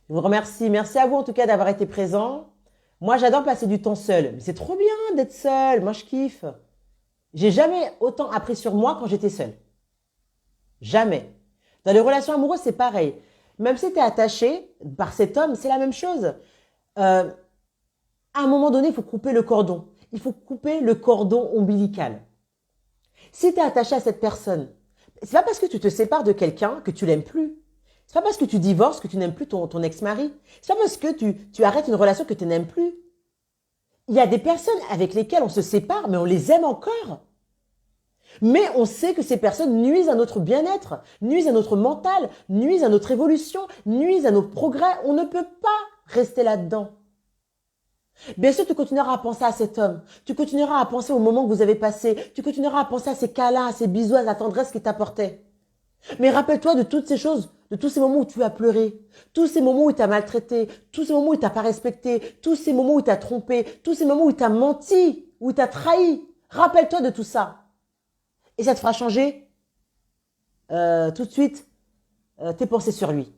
Je vous remercie. Merci à vous en tout cas d'avoir été présent. Moi, j'adore passer du temps seul. Mais c'est trop bien d'être seul. Moi, je kiffe. J'ai jamais autant appris sur moi quand j'étais seule. Jamais. Dans les relations amoureuses, c'est pareil. Même si tu es attaché par cet homme, c'est la même chose. À un moment donné, il faut couper le cordon. Il faut couper le cordon ombilical. Si tu es attaché à cette personne, c'est pas parce que tu te sépares de quelqu'un que tu l'aimes plus. C'est pas parce que tu divorces que tu n'aimes plus ton ex-mari. C'est pas parce que tu arrêtes une relation que tu n'aimes plus. Il y a des personnes avec lesquelles on se sépare, mais on les aime encore. Mais on sait que ces personnes nuisent à notre bien-être, nuisent à notre mental, nuisent à notre évolution, nuisent à nos progrès. On ne peut pas rester là-dedans. Bien sûr, tu continueras à penser à cet homme. Tu continueras à penser au moment que vous avez passé. Tu continueras à penser à ces câlins, à ces bisous, à la tendresse qu'il t'apportait. Mais rappelle-toi de toutes ces choses de tous ces moments où tu as pleuré, tous ces moments où il t'a maltraité, tous ces moments où il t'a pas respecté, tous ces moments où il t'a trompé, tous ces moments où il t'a menti, où il t'a trahi. Rappelle-toi de tout ça. Et ça te fera changer tout de suite tes pensées sur lui.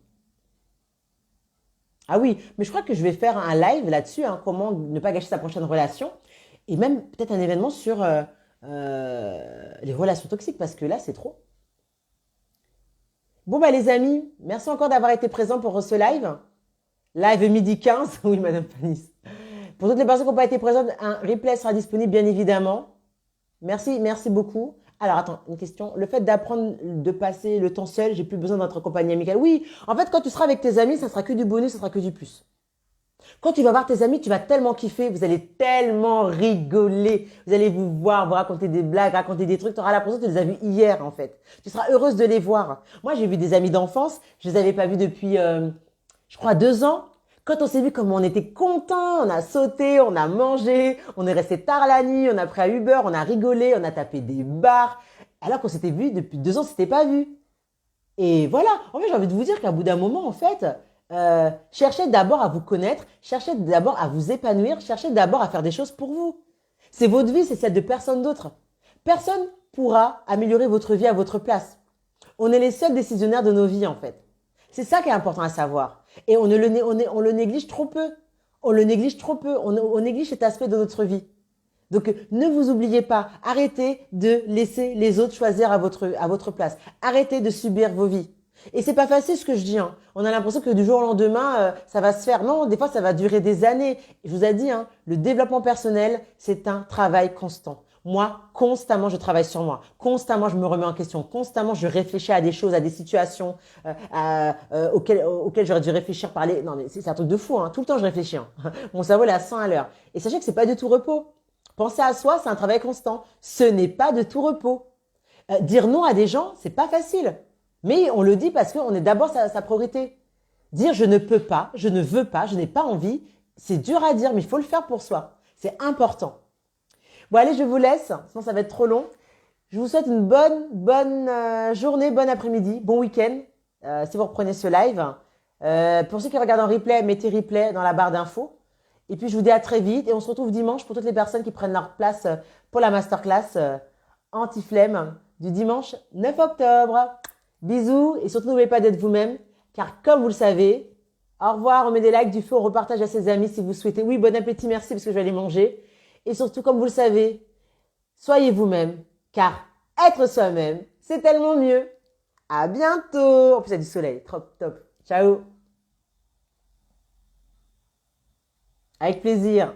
Ah oui, mais je crois que je vais faire un live là-dessus, hein, comment ne pas gâcher sa prochaine relation, et même peut-être un événement sur les relations toxiques, parce que là, c'est trop. Bon, bah les amis, merci encore d'avoir été présents pour ce live. Live midi 15, oui, Madame Panis. Pour toutes les personnes qui n'ont pas été présentes, un replay sera disponible, bien évidemment. Merci, merci beaucoup. Alors, attends, une question. Le fait d'apprendre de passer le temps seul, j'ai plus besoin d'être compagnie amicale. Oui, en fait, quand tu seras avec tes amis, ça sera que du bonus, ça sera que du plus. Quand tu vas voir tes amis, tu vas tellement kiffer, vous allez tellement rigoler, vous allez vous voir, vous raconter des blagues, raconter des trucs, tu auras l'impression que tu les as vus hier en fait. Tu seras heureuse de les voir. Moi, j'ai vu des amis d'enfance, je les avais pas vus depuis, je crois, 2 ans. Quand on s'est vu, comme on était contents, on a sauté, on a mangé, on est resté tard la nuit, on a pris un Uber, on a rigolé, on a tapé des barres. Alors qu'on s'était vu depuis 2 ans, on s'était pas vu. Et voilà, en fait, j'ai envie de vous dire qu'à bout d'un moment, en fait, cherchez d'abord à vous connaître, cherchez d'abord à vous épanouir, cherchez d'abord à faire des choses pour vous. C'est votre vie, c'est celle de personne d'autre. Personne pourra améliorer votre vie à votre place. On est les seuls décisionnaires de nos vies, en fait. C'est ça qui est important à savoir. Et on le néglige trop peu. On le néglige trop peu. On néglige cet aspect de notre vie. Donc, ne vous oubliez pas. Arrêtez de laisser les autres choisir à votre place. Arrêtez de subir vos vies. Et c'est pas facile ce que je dis. Hein. On a l'impression que du jour au lendemain, ça va se faire. Non, des fois, ça va durer des années. Je vous ai dit, hein, le développement personnel, c'est un travail constant. Moi, constamment, je travaille sur moi. Constamment, je me remets en question. Constamment, je réfléchis à des choses, à des situations auxquelles j'aurais dû réfléchir par les... Non, mais c'est un truc de fou. Hein. Tout le temps, je réfléchis. Hein. Mon cerveau est à 100 à l'heure. Et sachez que c'est pas du tout repos. Penser à soi, c'est un travail constant. Ce n'est pas de tout repos. Dire non à des gens, c'est pas facile. Mais on le dit parce qu'on est d'abord sa priorité. Dire je ne peux pas, je ne veux pas, je n'ai pas envie, c'est dur à dire, mais il faut le faire pour soi. C'est important. Bon, allez, je vous laisse, sinon ça va être trop long. Je vous souhaite une bonne journée, bon après-midi, bon week-end, si vous reprenez ce live. Pour ceux qui regardent en replay, mettez replay dans la barre d'infos. Et puis, je vous dis à très vite. Et on se retrouve dimanche pour toutes les personnes qui prennent leur place pour la masterclass anti-flemme du dimanche 9 octobre. Bisous. Et surtout, n'oubliez pas d'être vous-même. Car comme vous le savez, au revoir, on met des likes, du feu, on repartage à ses amis si vous souhaitez. Oui, bon appétit, merci parce que je vais aller manger. Et surtout, comme vous le savez, soyez vous-même. Car être soi-même, c'est tellement mieux. À bientôt. En plus, il y a du soleil. Top, top. Ciao. Avec plaisir.